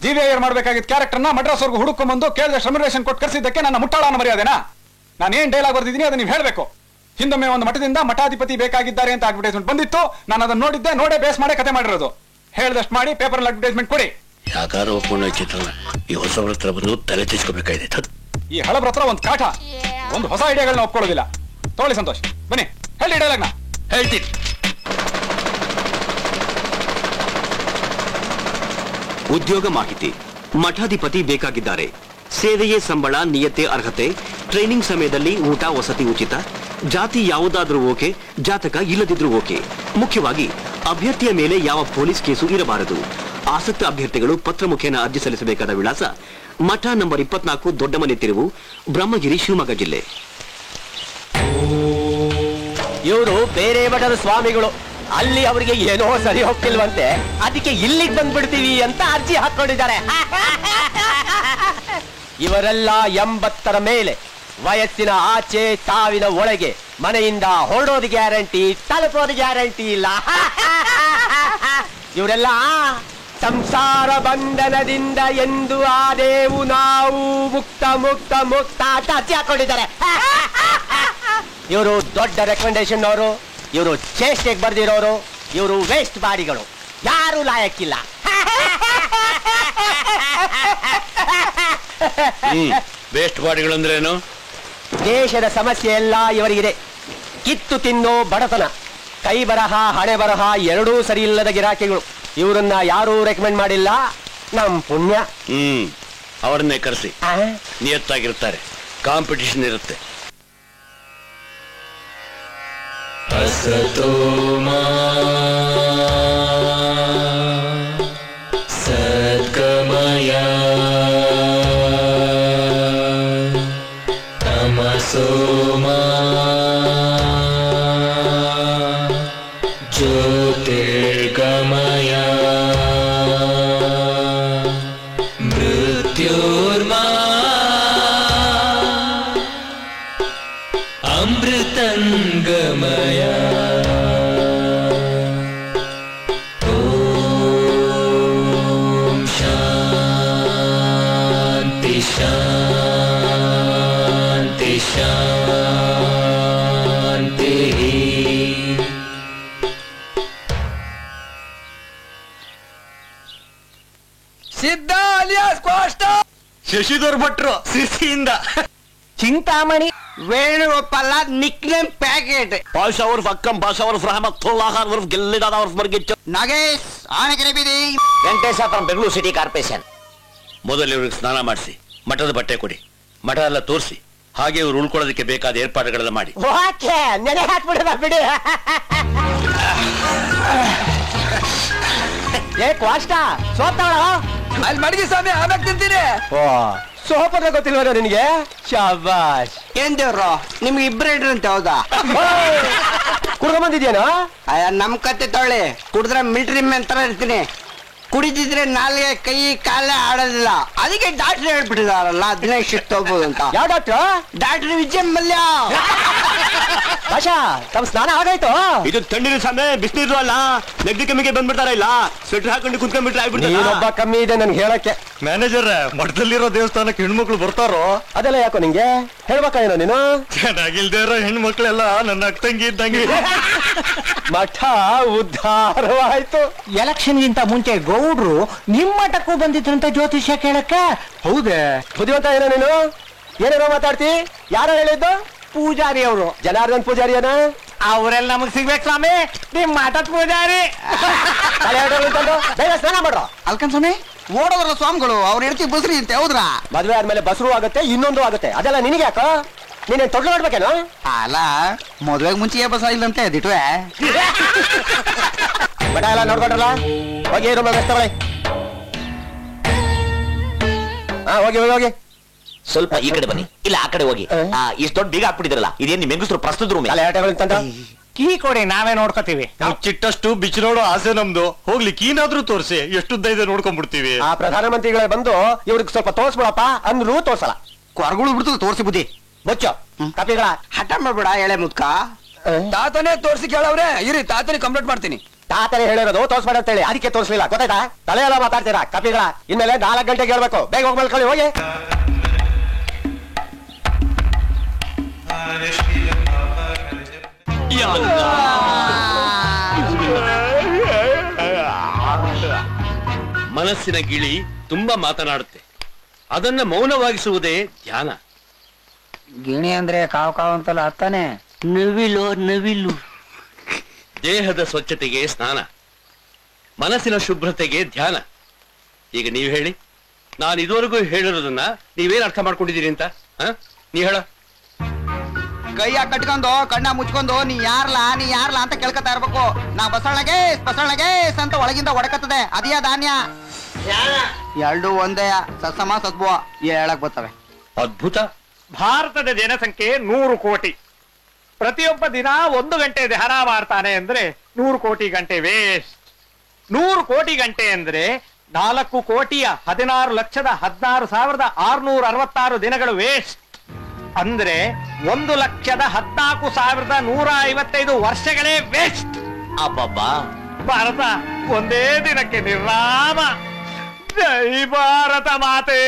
GVIR ಮಾಡ್ಬೇಕಾಗಿದ್ದ ಕ್ಯಾರೆಕ್ಟರ್ನ ಮಡ್ರಾಸ್ವರೆಗೂ ಹುಡುಕೊಂಡ್ಬಂದು ಕೇಳಿದಷ್ಟು ರೆಮ್ಯುನರೇಷನ್ ಕೊಟ್ಟು ಕರ್ಸಿದ್ದಕ್ಕೆ ನನ್ನ ಮುಟ್ಟಾಳನ ಮರ್ಯಾದೆನಾ? ನಾನು ಏನ್ ಡೈಲಾಗ್ ಬರ್ದಿದ್ದೀನಿ ಅದನ್ನ ನೀವು ಹೇಳ್ಬೇಕು. ಹಿಂದೊಮ್ಮೆ ಒಂದು ಮಠದಿಂದ ಮಠಾಧಿಪತಿ ಬೇಕಾಗಿದ್ದಾರೆ ಅಂತ ಅಡ್ವರ್ಟೈಸ್ಮೆಂಟ್ ಬಂದಿತ್ತು, ನಾನು ಅದನ್ನ ನೋಡಿದ್ದೆ, ನೋಡೇ ಬೇಸ್ ಮಾಡೇ ಕತೆ ಮಾಡಿರೋದು. ಹೇಳ್ದಷ್ಟು ಮಾಡಿ ಪೇಪರ್ ಅಡ್ವರ್ಟೈಸ್ಮೆಂಟ್ ಕೊಡಿ. ಯಾಕಾರೋ ಒಪ್ಪುಣ್ಣ ಚಿತ್ರಣ ಈ ಹೊಸಬ್ರ ಹತ್ರ ಬಂದು ತಲೆ ತಿಸ್ಕೋಬೇಕಾಗಿದೆ. ಈ ಹಳಬ್ರ ಹತ್ರ ಒಂದು ಕಾಟ, ಒಂದು ಹೊಸ ಐಡಿಯಾಗಳನ್ನ ಒಪ್ಕೊಳ್ಳೋದಿಲ್ಲ. ತಗೊಳ್ಳಿ ಸಂತೋಷ್, ಬನ್ನಿ ಹೇಳಿ ಡೈಲಾಗ್ನ. ಹೇಳ್ತೀನಿ. ಉದ್ಯೋಗ ಮಾಹಿತಿ. ಮಠಾಧಿಪತಿ ಬೇಕಾಗಿದ್ದಾರೆ. ಸೇವೆಯೇ ಸಂಬಳ, ನಿಯತೆ, ಅರ್ಹತೆ, ಟ್ರೈನಿಂಗ್ ಸಮಯದಲ್ಲಿ ಊಟ ವಸತಿ ಉಚಿತ, ಜಾತಿ ಯಾವುದಾದ್ರೂ ಓಕೆ, ಜಾತಕ ಇಲ್ಲದಿದ್ರೂ ಓಕೆ. ಮುಖ್ಯವಾಗಿ ಅಭ್ಯರ್ಥಿಯ ಮೇಲೆ ಯಾವ ಪೊಲೀಸ್ ಕೇಸು ಇರಬಾರದು. ಆಸಕ್ತ ಅಭ್ಯರ್ಥಿಗಳು ಪತ್ರ ಮುಖೇನ ಅರ್ಜಿ ಸಲ್ಲಿಸಬೇಕಾದ ವಿಳಾಸ ಮಠ ನಂಬರ್ 24, ದೊಡ್ಡಮನೆ ತಿರುವು, ಬ್ರಹ್ಮಗಿರಿ, ಶಿವಮೊಗ್ಗ ಜಿಲ್ಲೆ. ಇವರು ಬೇರೆ ಮಠದ ಸ್ವಾಮಿಗಳು, ಅಲ್ಲಿ ಅವರಿಗೆ ಏನೋ ಸರಿ ಹೋಗ್ತಿಲ್ವಂತೆ, ಅದಕ್ಕೆ ಇಲ್ಲಿಗೆ ಬಂದ್ಬಿಡ್ತೀವಿ ಅಂತ ಅರ್ಜಿ ಹಾಕೊಂಡಿದ್ದಾರೆ. ಇವರೆಲ್ಲ 80ರ ಮೇಲೆ, ವಯಸ್ಸಿನ ಆಚೆ ಸಾವಿನ ಒಳಗೆ, ಮನೆಯಿಂದ ಹೊರಡೋದು ಗ್ಯಾರಂಟಿ, ತಲುಪೋದು ಗ್ಯಾರಂಟಿ ಇಲ್ಲ. ಇವರೆಲ್ಲ ಸಂಸಾರ ಬಂಧನದಿಂದ ಎಂದು ಆದೇವು ನಾವು ಮುಕ್ತ ಮುಕ್ತ ಮುಕ್ತ ಅಂತ ಅರ್ಜಿ ಹಾಕೊಂಡಿದ್ದಾರೆ. ಇವರು ದೊಡ್ಡ ರೆಕಮೆಂಡೇಶನ್ ಅವರು, ಇವರು ಚೇಷ್ಟೆಗೆ ಬರ್ದಿರೋರು, ಇವರು ವೇಸ್ಟ್ ಬಾಡಿಗಳು, ಯಾರು ಲಾಯಕ್ಕಿಲ್ಲ. ವೇಸ್ಟ್ ಬಾಡಿಗಳು ಅಂದ್ರೇನು? ದೇಶದ ಸಮಸ್ಯೆ ಎಲ್ಲ ಇವರಿಗಿದೆ. ಕಿತ್ತು ತಿನ್ನೋ ಬಡತನ, ಕೈ ಬರಹ ಹಣೆ ಬರಹ ಎರಡೂ ಸರಿ ಇಲ್ಲದ ಗಿರಾಕಿಗಳು. ಇವರನ್ನ ಯಾರೂ ರೆಕಮೆಂಡ್ ಮಾಡಿಲ್ಲ, ನಮ್ ಪುಣ್ಯ. ಅವರನ್ನೇ ಕರೆಸಿ, ನಿಯತ್ತಾಗಿರ್ತಾರೆ, ಕಾಂಪಿಟಿಷನ್ ಇರುತ್ತೆ. ಸದ್ಗಮಯ ತಮಸೋಮ ಜ್ಯೋತಿರ್ಗಮಯ ಮೃತ್ಯೋರ್ಮಾ ಅಮೃತಂಗಮಯ ಓಂ ಶಾಂತಿ ಶಾಂತಿ ಶಾಂತಿ. ಸಿದ್ಧ ಅಲಿಯಾಸ್ ಕೋಷ್ಟ ಶಶಿಧರ್ ಭಟ್ರು ಸಿಸಿಯಿಂದ ಚಿಂತಾಮಣಿ ವೇಣುಗೋಪಾಲ ನಿಕ್ನೇಮ್ ಪ್ಯಾಕೆಟ್. ಪಾಷಾ ಉರ್ಫ್ ಅಕ್ಕಂ, ಪಾಷಾ ಉರ್ಫ್ ರಹಮತ್ತುಲ್ಲಾ ಖಾನ್ ಉರ್ಫ್ ಗೆಲ್ಲಿದಾದ ಉರ್ಫ್ ಬರ್ಗಿಚ್ಚು, ನಾಗೇಶ್ ಆನೆಕೆರೆ ಬೀದಿ, ವೆಂಕಟೇಶಾಪುರಂ, ಬೆಂಗಳೂರು ಸಿಟಿ ಕಾರ್ಪೊರೇಷನ್. ಮೊದಲು ಇವ್ರಿಗೆ ಸ್ನಾನ ಮಾಡಿಸಿ, ಮಠದ ಬಟ್ಟೆ ಕೊಡಿ, ಮಠ ಎಲ್ಲ ತೋರಿಸಿ, ಹಾಗೆ ಇವ್ರು ಉಳ್ಕೊಳ್ಳೋದಕ್ಕೆ ಬೇಕಾದ ಏರ್ಪಾಡುಗಳೆಲ್ಲ ಮಾಡಿ. ಓಕೆ, ನೆನೆ ಹಾಕ್ಬಿಡದ ಬಿಡಿ. ಏ ಕ್ವಾಷ್ಟ ಸೋತಾಳ ಅಲ್ಲಿ ಮಡಗಿ ಸ್ವಾಮಿ, ಆಮ್ಯಾಗ ತಿಂತೀನಿ. ಸೋಪದ ಗೊತ್ತಿಲ್ವ ನಿನಗೆ? ಶಾಬಾಷ್. ಏನ್ ದೇವ್ರು ನಿಮ್ಗೆ ಇಬ್ಬರೇ ಇಡ್ರಂತೆ? ಹೌದಾ? ಕುಡ್ಕೊಂಡ್ ಬಂದಿದ್ಯೇನೋ? ನಮ್ ಕತ್ತೆ ತೊಳ್ಳಿ, ಕುಡಿದ್ರೆ ಮಿಲಿಟರಿ ಮ್ಯಾನ್ ತರ ಇರ್ತೀನಿ, ಕುಡಿದಿದ್ರೆ ನಾಲ್ಗೆ ಕೈ ಕಾಲೇ ಆಡೋದಿಲ್ಲ. ಅದಕ್ಕೆ ಡಾಕ್ಟರ್ ಹೇಳ್ಬಿಟ್ಟಿದಾರಲ್ಲ 15 ಶಿಫ್ಟ್ ಹೋಗ್ಬೋದು ಅಂತ. ಯಾವ ಡಾಕ್ಟರ್? ಡಾಕ್ಟರ್ ವಿಜಯ್ ಮಲ್ಯ. ಭಾಷಾ ತಮ್ಮ ಸ್ನಾನ ಆಗಾಯ್ತು? ಇದು ತಣ್ಣೀರು ಸಾಮೆ, ಬಿಸಿನೀರು ಅಲ್ಲ. ನೆಗಡಿ ಕಮ್ಮಿಗೆ ಬಂದ್ಬಿಡ್ತಾರ ಇಲ್ಲ, ಸ್ವೆಟರ್ ಹಾಕೊಂಡು ಕುತ್ಕೊಂಡ್ಬಿಟ್ರೆ ನೀನೊಬ್ಬ ಕಮ್ಮಿ ಇದೆ ನನ್ಗೆ ಹೇಳಕ್ಕೆ. ಮ್ಯಾನೇಜರ್, ಮಠದಲ್ಲಿರೋ ದೇವಸ್ಥಾನಕ್ಕೆ ಹೆಣ್ಮಕ್ಳು ಬರ್ತಾರೋ? ಅದೆಲ್ಲ ಯಾಕೋ ನಿಂಗೆ ಹೇಳ್ಬೇಕಾಯೇನೋ ನೀನು? ಚೆನ್ನಾಗಿಲ್ದೇ ಇರೋ ಹೆಣ್ಮಕ್ಳೆಲ್ಲ ನನ್ನ ಅಕ್ಕಂಗಿ ಇದ್ದಂಗೆ. ಮಠ ಉದ್ಧಾರವಾಯ್ತು. ಎಲೆಕ್ಷನ್ ಗಿಂತ ಮುಂಚೆ ಗೌಡ್ರು ನಿಮ್ಮ ಮಠಕ್ಕೂ ಬಂದಿದ್ರಂತ ಜ್ಯೋತಿಷ್ಯ ಕೇಳಕ್ಕೆ. ಹೌದೇ? ಬುದ್ಧಿವಂತ ಏನೋ ನೀನು, ಏನೇನೋ ಮಾತಾಡ್ತಿ? ಯಾರೋ ಹೇಳಿದ್ದು? ಪೂಜಾರಿ ಅವರು. ಜನಾರ್ದನ್ ಪೂಜಾರಿಯನ? ಅವರೆಲ್ಲ ನಮಗ್ ಸಿಗ್ಬೇಕು ಸ್ವಾಮಿ, ನಿಮ್ ಮಠದ ಪೂಜಾರಿ. ಬೇಗ ಸ್ನಾನ ಮಾಡ್ರು. ಅಲ್ಕನ್ ಸ್ವಾಮಿ, ಓಡೋದ್ರ ಸ್ವಾಮಿಗಳು ಅವ್ರ ಹೆಂಡತಿ ಬಸ್ರಿ ಅಂತ ಹೌದ್ರಾ? ಮದ್ವೆ ಆದ್ಮೇಲೆ ಬಸರು ಆಗುತ್ತೆ, ಇನ್ನೊಂದು ಆಗುತ್ತೆ, ಅದೆಲ್ಲ ನಿನಗೆ ಯಾಕೋ? ನೀನೇನ್ ತೊಡ್ಲು ಮಾಡ್ಬೇಕೇನೋ? ಅಲ್ಲ, ಮದ್ವೆಗ್ ಮುಂಚೆ ಬಸ ಇಲ್ಲಂತೆ ದಿಟ್ವೆ. ಬಡ ಎಲ್ಲ ನೋಡ್ಕೊಂಡ್ರಲ್ಲ, ಹೋಗಿ ರೂಮ್ ತಗೊಳ್ಳಿ. ಹೋಗಿ ಹೋಗಿ ಹೋಗಿ. ಸ್ವಲ್ಪ ಈ ಕಡೆ ಬನ್ನಿ, ಇಲ್ಲ ಆ ಕಡೆ ಹೋಗಿ. ಇಷ್ಟು ದೊಡ್ಡ ಬೀಗ ಹಾಕ್ಬಿಟ್ಟಿದ್ರಲ್ಲ, ಇದೇನ್ ನಿಮ್ ಹೆಂಗಸರು ಪ್ರಸ್ತುತ ರೂಮ್? ಕೀ ಕೊಡಿ, ನಾವೇ ನೋಡ್ಕೋತೀವಿ. ಚಿಟ್ಟಷ್ಟು ಬಿಚ್ಚಿ ನೋಡೋ ಆಸೆ ನಮ್ದು. ಹೋಗ್ಲಿ, ಕೀನಾದ್ರೂ ತೋರಿಸಿ, ಎಷ್ಟು ದೈದ ನೋಡ್ಕೊಂಡ್ಬಿಡ್ತೀವಿ. ಆ ಪ್ರಧಾನಮಂತ್ರಿಗಳೇ ಬಂದು ಇವ್ರಿಗೆ ಸ್ವಲ್ಪ ತೋರ್ಸ್ಬಿಡಪ್ಪ ಅಂದ್ರೂ ತೋರ್ಸಲ್ಲ. ಕೊರಗಳು ಬಿಡ್ತು ತೋರಿಸಿ ಬುದ್ಧಿ. ಬೊಚ್ಚು ಕಪಿಗಳ ಹಠ ಮಾಡ್ಬೇಡ ಎಳೆ ಮುದ್ಕ. ತಾತನೇ ತೋರಿಸಿ ಕೇಳವ್ರೆ, ಇರಿ ತಾತನೇ ಕಂಪ್ಲೇಂಟ್ ಮಾಡ್ತೀನಿ. ತಾತನೇ ಹೇಳಿರೋದು ತೋರ್ಸ್ಬೇಡ ಅಂತ ಹೇಳಿ, ಅದಕ್ಕೆ ತೋರಿಸ್ಲಿಲ್ಲ. ಗೊತ್ತಾಯ್ತಾ? ತಲೆ ಎಲ್ಲ ಮಾತಾಡ್ತೀರಾ ಕಪಿಗಳ. ಇನ್ಮೇಲೆ 4 ಗಂಟೆಗೆ ಹೇಳ್ಬೇಕು. ಬೇಗ ಹೋಗಿ ಮಲ್ಕೊಳ್ಳಿ, ಹೋಗಿ. ಮನಸ್ಸಿನ ಗಿಳಿ ತುಂಬಾ ಮಾತನಾಡುತ್ತೆ, ಅದನ್ನ ಮೌನವಾಗಿಸುವುದೇ ಧ್ಯಾನ. ಗಿಣಿ ಅಂದ್ರೆ ಕಾವ್ ಕಾವ್ ಅಂತಲ್ಲ, ಅತ್ತಾನೆ ನವಿಲು. ದೇಹದ ಸ್ವಚ್ಛತೆಗೆ ಸ್ನಾನ, ಮನಸ್ಸಿನ ಶುಭ್ರತೆಗೆ ಧ್ಯಾನ. ಈಗ ನೀವು ಹೇಳಿ, ನಾನು ಇದುವರೆಗೂ ಹೇಳಿರೋದನ್ನ ನೀವೇನ್ ಅರ್ಥ ಮಾಡ್ಕೊಂಡಿದ್ದೀರಿ ಅಂತ? ನೀ ಹೇಳ. ಕೈಯ ಕಟ್ಕೊಂಡು ಕಣ್ಣ ಮುಚ್ಕೊಂಡು ನೀ ಯಾರ್ಲಾ ಅಂತ ಕೇಳ್ಕೊತಾ ಇರ್ಬೇಕು. ನಾ ಬಸವಳಗೆ ಅಂತ ಒಳಗಿಂದ ಹೊಡಕತ್ತದೆ. ಅದೇ ಧಾನ್ಯ ಎರಡು ಒಂದೇ ಸಸಮ ಸದ್ಭುವ ಹೇಳಕ್ ಬರ್ತವೆ. ಅದ್ಭುತ. ಭಾರತದ ಜನಸಂಖ್ಯೆ 100 ಕೋಟಿ. ಪ್ರತಿಯೊಬ್ಬ ದಿನ 1 ಗಂಟೆ ಧ್ಯಾನ ಮಾಡ್ತಾನೆ ಅಂದ್ರೆ 100 ಕೋಟಿ ಗಂಟೆ ವೇಸ್ಟ್. 100 ಕೋಟಿ ಗಂಟೆ ಅಂದ್ರೆ 4,16,16,666 ದಿನಗಳು ವೇಸ್ಟ್. ಅಂದ್ರೆ 1,14,155 ವರ್ಷಗಳೇ ವೇಸ್ಟ್. ಅಬ್ಬಬ್ಬಾ, ಭಾರತ ಒಂದೇ ದಿನಕ್ಕೆ ನಿರ್ನಾಮ. ಜೈ ಭಾರತ ಮಾತೆ.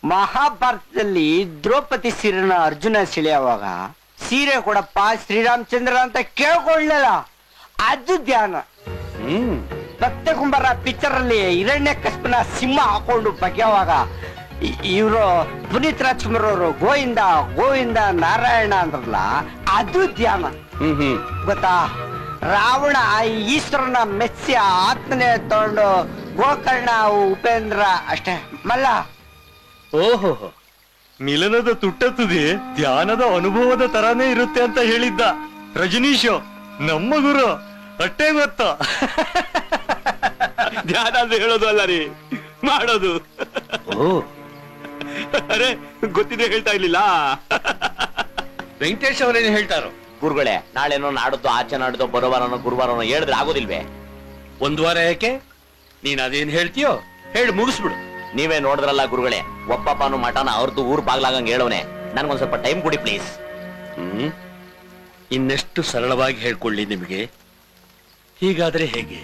ಮಹಾಭಾರತದಲ್ಲಿ ದ್ರೌಪದಿ ಸೀರೆನ ಅರ್ಜುನ ಸೆಳೆಯುವಾಗ ಸೀರೆ ಕೊಡಪ್ಪ ಶ್ರೀರಾಮಚಂದ್ರ ಅಂತ ಕೇಳ್ಕೊಳ್ಳಲ್ಲ. ಅದು ಧ್ಯಾನ. ಭಕ್ತ ಕುಂಬಾರ ಪಿಕ್ಚರ್ ಅಲ್ಲಿ ಹಿರಣ್ಯಕಶ್ಯಪನ ಸಿಂಹ ಹಾಕೊಂಡು ಬಗೆಯುವಾಗ ಇವರು ಪುನೀತ್ ರಾಜ್ಕುಮಾರ್ ಅವರು ಗೋವಿಂದ ಗೋವಿಂದ ನಾರಾಯಣ ಅಂದ್ರಲ್ಲ, ಅದು ಧ್ಯಾನ. ಗೊತ್ತಾ? ರಾವಣ ಈಶ್ವರನ ಮೆಚ್ಚಿ ಆತ್ಮನೆ ತಗೊಂಡು ಗೋಕರ್ಣ ಉಪೇಂದ್ರ ಅಷ್ಟೇ ಮಲ್ಲ. ಓಹೋ, ಮಿಲನದ ತುಟ್ಟತುದಿ ಧ್ಯಾನದ ಅನುಭವದ ತರಾನೇ ಇರುತ್ತೆ ಅಂತ ಹೇಳಿದ್ದ ರಜನೀಶ್, ನಮ್ಮ ಗುರು. ಅಷ್ಟೇ ಗೊತ್ತ. ಧ್ಯಾನ ಅಂತ ಹೇಳೋದು ಅಲ್ಲ ರೀ, ಮಾಡೋದು. ಅರೆ ಗೊತ್ತಿದೆ, ಹೇಳ್ತಾ ಇರ್ಲಿಲ್ಲ. ವೆಂಕಟೇಶ್ ಅವರೇನು ಹೇಳ್ತಾರೋ? ಗುರುಗಳೇ, ನಾಳೆನೋ ನಾಡದ್ದು ಆಚೆ ನಾಡದ್ದು ಬರೋವಾರನೋ ಗುರುವಾರನೋ ಹೇಳಿದ್ರೆ ಆಗೋದಿಲ್ವೇ? 1 ವಾರ ಯಾಕೆ? ನೀನ್ ಅದೇನ್ ಹೇಳ್ತೀಯೋ ಹೇಳಿ ಮುಗಿಸ್ಬಿಡು. ನೀವೇ ನೋಡಿದ್ರಲ್ಲ ಗುರುಗಳೇ, ಒಪ್ಪಪ್ಪನು ಮಠನ ಅವ್ರದ್ದು ಊರ್ ಬಾಗ್ಲಾಗಂಗ್ ಹೇಳೋನೆ. ನನ್ಗೊಂದ್ ಸ್ವಲ್ಪ ಟೈಮ್ ಕೊಡಿ ಪ್ಲೀಸ್. ಇನ್ನೆಷ್ಟು ಸರಳವಾಗಿ ಹೇಳ್ಕೊಳ್ಳಿ ನಿಮಗೆ. ಹೀಗಾದ್ರೆ ಹೇಗೆ?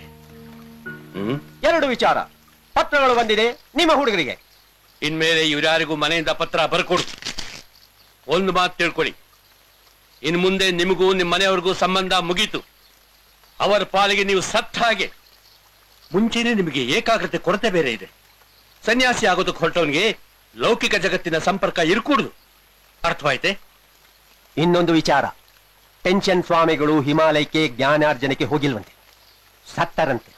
2 ವಿಚಾರ. ಪತ್ರಗಳು ಬಂದಿದೆ ನಿಮ್ಮ ಹುಡುಗರಿಗೆ. ಇನ್ಮೇಲೆ ಇವ್ರ್ಯಾರಿಗೂ ಮನೆಯಿಂದ ಪತ್ರ ಬರ್ಕೊಡು. ಒಂದು ಮಾತು ತಿಳ್ಕೊಳ್ಳಿ, ಇನ್ ಮುಂದೆ ನಿಮಗೂ ನಿಮ್ಮ ಮನೆಯವ್ರಿಗೂ ಸಂಬಂಧ ಮುಗೀತು. ಅವರ ಪಾಲಿಗೆ ನೀವು ಸತ್ತ ಹಾಗೆ. ಮುಂಚೆನೆ ನಿಮಗೆ ಏಕಾಗ್ರತೆ ಕೊರತೆ ಬೇರೆ ಇದೆ. ಸನ್ಯಾಸಿ ಆಗೋದಕ್ಕೆ ಹೊರಟವನಿಗೆ ಲೌಕಿಕ ಜಗತ್ತಿನ ಸಂಪರ್ಕ ಇರ್ಕೂಡುದು. ಅರ್ಥವಾಯ್ತೆ? ಇನ್ನೊಂದು ವಿಚಾರ. ಟೆನ್ಷನ್ ಸ್ವಾಮಿಗಳು ಹಿಮಾಲಯಕ್ಕೆ ಜ್ಞಾನಾರ್ಜನೆಗೆ ಹೋಗಿಲ್ವಂತೆ, ಸತ್ತರಂತೆ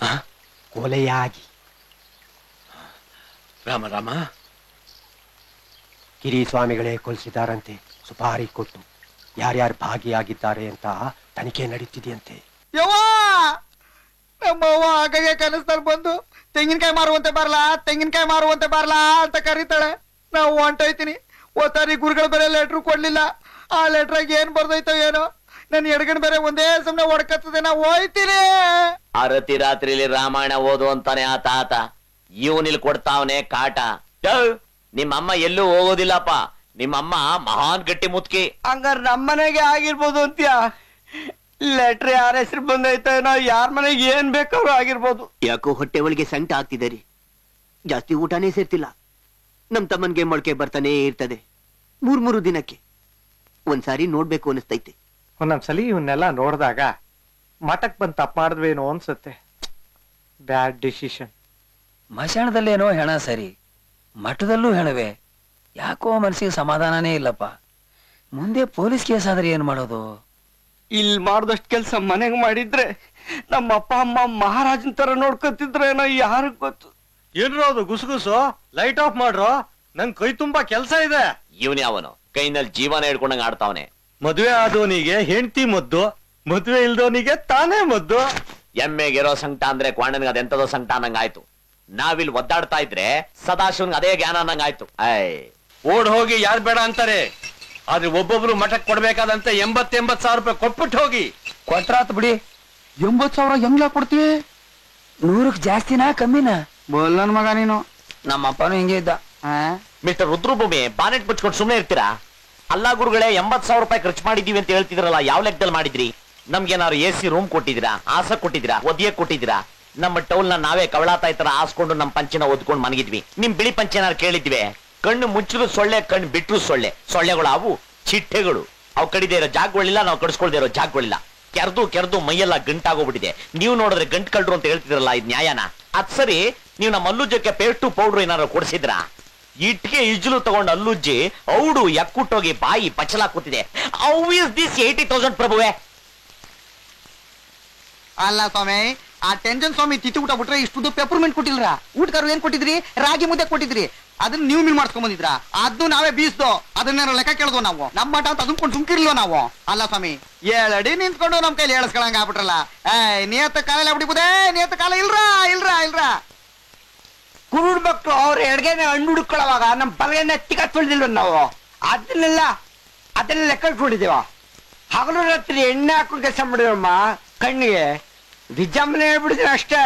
ಕೊಲೆಯಾಗಿ. ರಾಮ ರಾಮ. ಕಿರಿ ಸ್ವಾಮಿಗಳೇ ಕೊಲಿಸಿದಾರಂತೆ. ಸುಪಾರಿ ಕೊಟ್ಟು ಯಾರ್ಯಾರು ಭಾಗಿಯಾಗಿದ್ದಾರೆ ಅಂತ ತನಿಖೆ ನಡೀತಿದೆಯಂತೆ. ಯವ್ವ, ನಮ್ಮವ್ವ ಆಗಾಗೆ ಕನಸ್ದಲ್ಲಿ ಬಂದು ತೆಂಗಿನಕಾಯಿ ಮಾರುವಂತೆ ಬರ್ಲಾ ಅಂತ ಕರೀತಾಳೆ. ನಾವು ಹೊಂಟೋಯ್ತೀನಿ. ಓತಾರಿ ಗುರುಗಳು ಬೇರೆ ಲೆಟ್ರು ಕೊಡ್ಲಿಲ್ಲ. ಆ ಲೆಟ್ರಾಗ ಏನ್ ಬರ್ದೈತೋ ಏನೋ. ನನ್ ಎಡಗಣ್ ಬೇರೆ ಒಂದೇ ಸಮನೆ ಹೊಡ್ಕತ್ತದೆ. ನಾ ಹೋಯ್ತೀನಿ. ಅರತಿ ರಾತ್ರಿಲಿ ರಾಮಾಯಣ ಓದು ಅಂತಾನೆ ಆ ತಾತ. ಇವನಿಲ್ ಕೊಡ್ತಾವನೆ ಕಾಟ. ನಿಮ್ಮಮ್ಮ ಎಲ್ಲೂ ಹೋಗೋದಿಲ್ಲಪ್ಪ. ನಿಮ್ಮಮ್ಮ ಮಹಾನ್ ಗಟ್ಟಿ ಮುತ್ಕಿ. ಹಂಗಾರ ನಮ್ಮನೆಗೆ ಆಗಿರ್ಬೋದು ಅಂತ್ಯ. ಲೆಟ್ರ್ ಯಾರ ಹೆಸರು ಬಂದೈತೋ ಏನೋ, ಯಾರ ಮನೆಗೆ ಏನ್ ಬೇಕಾದ್ರೂ ಆಗಿರ್ಬೋದು. ಯಾಕೋ ಹೊಟ್ಟೆ ಒಳಗೆ ಸಂಟ ಆಗ್ತಿದೆ ರೀ. ಜಾಸ್ತಿ ಊಟನೇ ಸೇರ್ತಿಲ್ಲ. ನಮ್ ತಮ್ಮನ್ಗೆ ಮೊಳಕೆ ಬರ್ತಾನೆ ಇರ್ತದೆ 3 ದಿನಕ್ಕೆ. ಒಂದ್ಸಾರಿ ನೋಡ್ಬೇಕು ಅನಿಸ್ತೈತೆ. ಒಂದೊಂದ್ಸಲಿ ಇವನ್ನೆಲ್ಲ ನೋಡಿದಾಗ ಮಠಕ್ ಬಂದ್ ತಪ್ಪು ಮಾಡಿದ್ವೇನೋ ಅನ್ಸುತ್ತೆ. ಬ್ಯಾಡ್ ಡಿಸಿಷನ್. ಮಶಾಣದಲ್ಲೇನೋ ಹೆಣ ಸರಿ, ಮಠದಲ್ಲೂ ಹೆಣವೆ. ಯಾಕೋ ಮನಸ್ಸಿಗೆ ಸಮಾಧಾನನೇ ಇಲ್ಲಪ್ಪ. ಮುಂದೆ ಪೊಲೀಸ್ ಕೇಸ್ ಆದ್ರೆ ಏನ್ ಮಾಡೋದು? ಇಲ್ಲಿ ಮಾಡ್ದಷ್ಟು ಕೆಲ್ಸ ಮನೆಗೆ ಮಾಡಿದ್ರೆ ನಮ್ಮ ಅಪ್ಪ ಅಮ್ಮ ಮಹಾರಾಜನ್ ತರ ನೋಡ್ಕೊತಿದ್ರೇನೋ ಯಾರಿಗ್ ಗೊತ್ತು. ಏನ್ರೋ ಅದು ಗುಸುಗುಸು? ಲೈಟ್ ಆಫ್ ಮಾಡ್ರೋ, ನಂಗ್ ಕೈ ತುಂಬಾ ಕೆಲ್ಸ ಇದೆ. ಇವನೇ ಅವನು ಕೈನಲ್ಲಿ ಜೀವನ ಹಿಡ್ಕೊಂಡಂಗ ಆಡ್ತಾವನೆ. ಮದ್ವೆ ಆದವನಿಗೆ ಹೆಂಡತಿ ಮದ್ದು, ಮದ್ವೆ ಇಲ್ದವನಿಗೆ ತಾನೇ ಮದ್ದು. ಎಮ್ಮೆಗಿರೋ ಸಂಕಟ ಅಂದ್ರೆ ಕ್ವಾಣನ್ಗೆ ಅದೆಂತದೋ ಸಂಕಟ ಅನ್ನಂಗಾಯ್ತು. ನಾವಿಲ್ಲಿ ಒದ್ದಾಡ್ತಾ ಇದ್ರೆ ಸದಾಶಿವನ್ಗೆ ಅದೇ ಜ್ಞಾನ ಅನ್ನಂಗಾಯ್ತು. ಓಡ್ ಹೋಗಿ ಯಾರು ಬೇಡ ಅಂತಾರೆ. ಆದ್ರೆ ಒಬ್ಬೊಬ್ರು ಮಠಕ್ಕೆ ಕೊಡ್ಬೇಕಾದಂತ 80 ಸಾವಿರ ರೂಪಾಯಿ ಕೊಟ್ಬಿಟ್ಟು ಹೋಗಿ. ಕೊಟ್ರಾತ್ ಬಿಡಿ. 80,000 ಹೆಂಗ್ಲಾ ಕೊಡ್ತೀವಿ? 100ಕ್ಕೆ ಜಾಸ್ತಿನಾ ಕಮ್ಮಿನಾ? ಬೋಲ್ ಮಗ ನೀನು. ನಮ್ಮ ಅಪ್ಪನೂ ಹಿಂಗೆ ಇದ್ದ. ಮಿಸ್ಟರ್ ರುದ್ರಭೂಮಿ, ಬಾನೆಟ್ ಮುಚ್ಕೊಂಡು ಸುಮ್ಮನೆ ಇರ್ತೀರಾ? ಅಲ್ಲಾ ಗುರುಗಳೇ, 80,000 ರೂಪಾಯಿ ಖರ್ಚು ಮಾಡಿದೀವಿ ಅಂತ ಹೇಳ್ತಿದ್ರಲ್ಲ, ಯಾವ ಲೆಕ್ಕದಲ್ಲಿ ಮಾಡಿದ್ರಿ? ನಮ್ಗೇನಾದ್ರು AC ರೂಮ್ ಕೊಟ್ಟಿದ್ದೀರಾ? ಆಸ ಕೊಟ್ಟಿದ್ದೀರಾ? ಒದಿಯಕ್ ಕೊಟ್ಟಿದ್ದೀರಾ? ನಮ್ಮ ಟೌಲ್ನ ನಾವೇ ಕವಳಾತಾಯಿ ತರ ಹಾಸ್ಕೊಂಡು ನಮ್ಮ ಪಂಚಿನ ಓದ್ಕೊಂಡು ಮನಗಿದ್ವಿ. ನಿಮ್ ಬಿಳಿ ಪಂಚೆನಾರು ಕೇಳಿದ್ವಿ? ಕಣ್ಣು ಮುಚ್ಚಿದ್ರು ಸೊಳ್ಳೆ, ಕಣ್ಣು ಬಿಟ್ರು ಸೊಳ್ಳೆ. ಸೊಳ್ಳೆಗಳು ಅವು ಚಿಟ್ಟೆಗಳು. ಅವು ಕಡಿದೇ ಇರೋ ಜಾಗಗಳಿಲ್ಲ, ನಾವು ಕಡಿಸ್ಕೊಳ್ದೇ ಇರೋ ಜಾಗಗಳಿಲ್ಲ. ಕೆರೆದು ಮೈಯೆಲ್ಲ ಗಂಟಾಗೋಗ್ಬಿಟ್ಟಿದೆ. ನೀವು ನೋಡಿದ್ರೆ ಗಂಟ್ ಕಳ್ರು ಅಂತ ಹೇಳ್ತಿದ್ರಲ್ಲ, ಇದು ನ್ಯಾಯನ? ಅದ್ ಸರಿ, ನೀವು ನಮ್ಮ ಅಲ್ಲುಜ್ಜಕ್ಕೆ ಪೇಸ್ಟು ಪೌಡ್ರು ಏನಾದ್ರು ಕೊಡಿಸಿದ್ರಾ? ಇಟ್ಗೆ ಇಜ್ಲು ತಗೊಂಡು ಅಲ್ಲುಜ್ಜಿ ಔಡು ಎಕ್ಕುಟ್ಟೋಗಿ ಬಾಯಿ ಪಚ್ಚಲ ಕೂತಿದೆ. How is this 80,000 ಪ್ರಭುವೆ? ಅಲ್ಲ ಸ್ವಾಮಿ, ಆ ಟೆನ್ಷನ್ ಸ್ವಾಮಿ ತಿತ್ತಿ ಊಟ ಬಿಟ್ರೆ ಇಷ್ಟು ಪೆಪರ್ಮೆಂಟ್ ಕೊಟ್ಟಿಲ್ರ. ಊಟಗಾರು ಏನ್ ಕೊಟ್ಟಿದ್ರಿ? ರಾಗಿ ಮುದ್ದೆ ಕೊಟ್ಟಿದ್ರಿ. ಅದನ್ನ ನೀವು ಮಿಲ್ ಮಾಡ್ಸ್ಕೊಂಡ್ ಬಂದಿದ್ರ ಅದನ್ನು ನಾವೇ ಬೀಸ್ದು ಅದನ್ನೇನೋ ಲೆಕ್ಕ ಕೇಳಿದ್ವು ನಾವು ನಮ್ಮ ಮಠ ಅಂತ ಅದನ್ಕೊಂಡು ಸುಮ್ಕಿರ್ಲಿಲ್ವ ನಾವು ಅಲ್ಲ ಸ್ವಾಮಿ 7 ಅಡಿ ನಿಂತ್ಕೊಂಡು ನಮ್ ಕೈಲಿ ಹೇಳಿಸ್ಕೊಳಂಗ ಆಗ್ಬಿಟ್ರಲ್ಲ ನಿಯತ್ತ ಕಾಲ ಬಿಡಿಬೋದೇ ನಿಯತ್ತ ಕಾಲ ಇಲ್ರಾ ಕುರುಡ್ ಮಕ್ಕಳು ಅವ್ರ ಎಡ್ಗೆನೆ ಹಣ್ಣು ಹುಡುಕೊಳ್ಳುವಾಗ ನಮ್ ಬಲಗೆನೆ ತಿಕ್ಕತ್ಕೊಳ್ದಿಲ್ವ ನಾವು ಅದನ್ನೆಲ್ಲ ಲೆಕ್ಕ ಇಟ್ಕೊಂಡಿದ್ದೀವ ಹಗಲು ರಾತ್ರಿ ಎಣ್ಣೆ ಹಾಕೊಂಡು ಕೆಲಸ ಮಾಡಿದಮ್ಮ ಕಣ್ಣಿಗೆ ವಿಜಂಬನೆ ಹೇಳ್ಬಿಡಿದ್ರೆ ಅಷ್ಟೇ.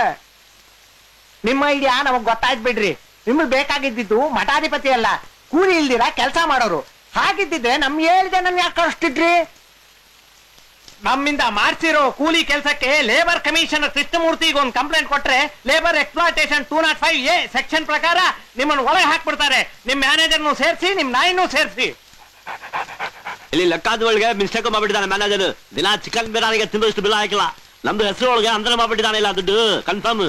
ನಿಮ್ಮ ಐಡಿಯಾ ನಮಗ್ ಗೊತ್ತಾಯ್ತು ಬಿಡ್ರಿ. ನಿಮ್ಗೆ ಬೇಕಾಗಿದ್ದು ಮಠಾಧಿಪತಿ ಅಲ್ಲ, ಕೂಲಿ ಇಲ್ದಿರ ಕೆಲಸ ಮಾಡೋರು. ಹಾಗಿದ್ದಿದ್ರೆ ನಮ್ಗೆ ಹೇಳಿದೆ ನಮ್ಗೆ ಯಾಕೆ ಕಳಿಸ್ತಿದ್ರಿ? ನಮ್ಮಿಂದ ಮಾಡ್ಸಿರೋ ಕೂಲಿ ಕೆಲಸಕ್ಕೆ ಲೇಬರ್ ಕಮಿಷನರ್ ಕೃಷ್ಣಮೂರ್ತಿಗೆ ಒಂದು ಕಂಪ್ಲೇಂಟ್ ಕೊಟ್ರೆ ಲೇಬರ್ ಎಕ್ಸ್ಪ್ಲಾಟೇಷನ್ 205A ಸೆಕ್ಷನ್ ಪ್ರಕಾರ ನಿಮ್ಮನ್ನು ಒಳಗೆ ಹಾಕ್ಬಿಡ್ತಾರೆ. ನಿಮ್ ಮ್ಯಾನೇಜರ್ನು ಸೇರಿಸಿ ನಿಮ್ ನಾಯಿನೂ ಸೇರಿಸಿ. ಇಲ್ಲಿ ಲೆಕ್ಕಾದ ಒಳಗೆ ಮಿಸ್ಟೇಕ್ ಮಾಡ್ಬಿಟ್ಟಿದ್ದಾನೆ ಮ್ಯಾನೇಜರ್. ದಿನ ಚಿಕನ್ ಬಿರಿಯಾನಿಗೆ ತಿಂದಷ್ಟು ಬಿಲ್ ಹಾಕಿಲ್ಲ. ನಮ್ದು ಹೆಸರು ಒಳಗೆ ಅಂದ್ರೆ ಮಾಡ್ಬಿಟ್ಟಿದ್ದಾನೆ. ಇಲ್ಲ ದುಡ್ಡು ಕನ್ಫರ್ಮ್.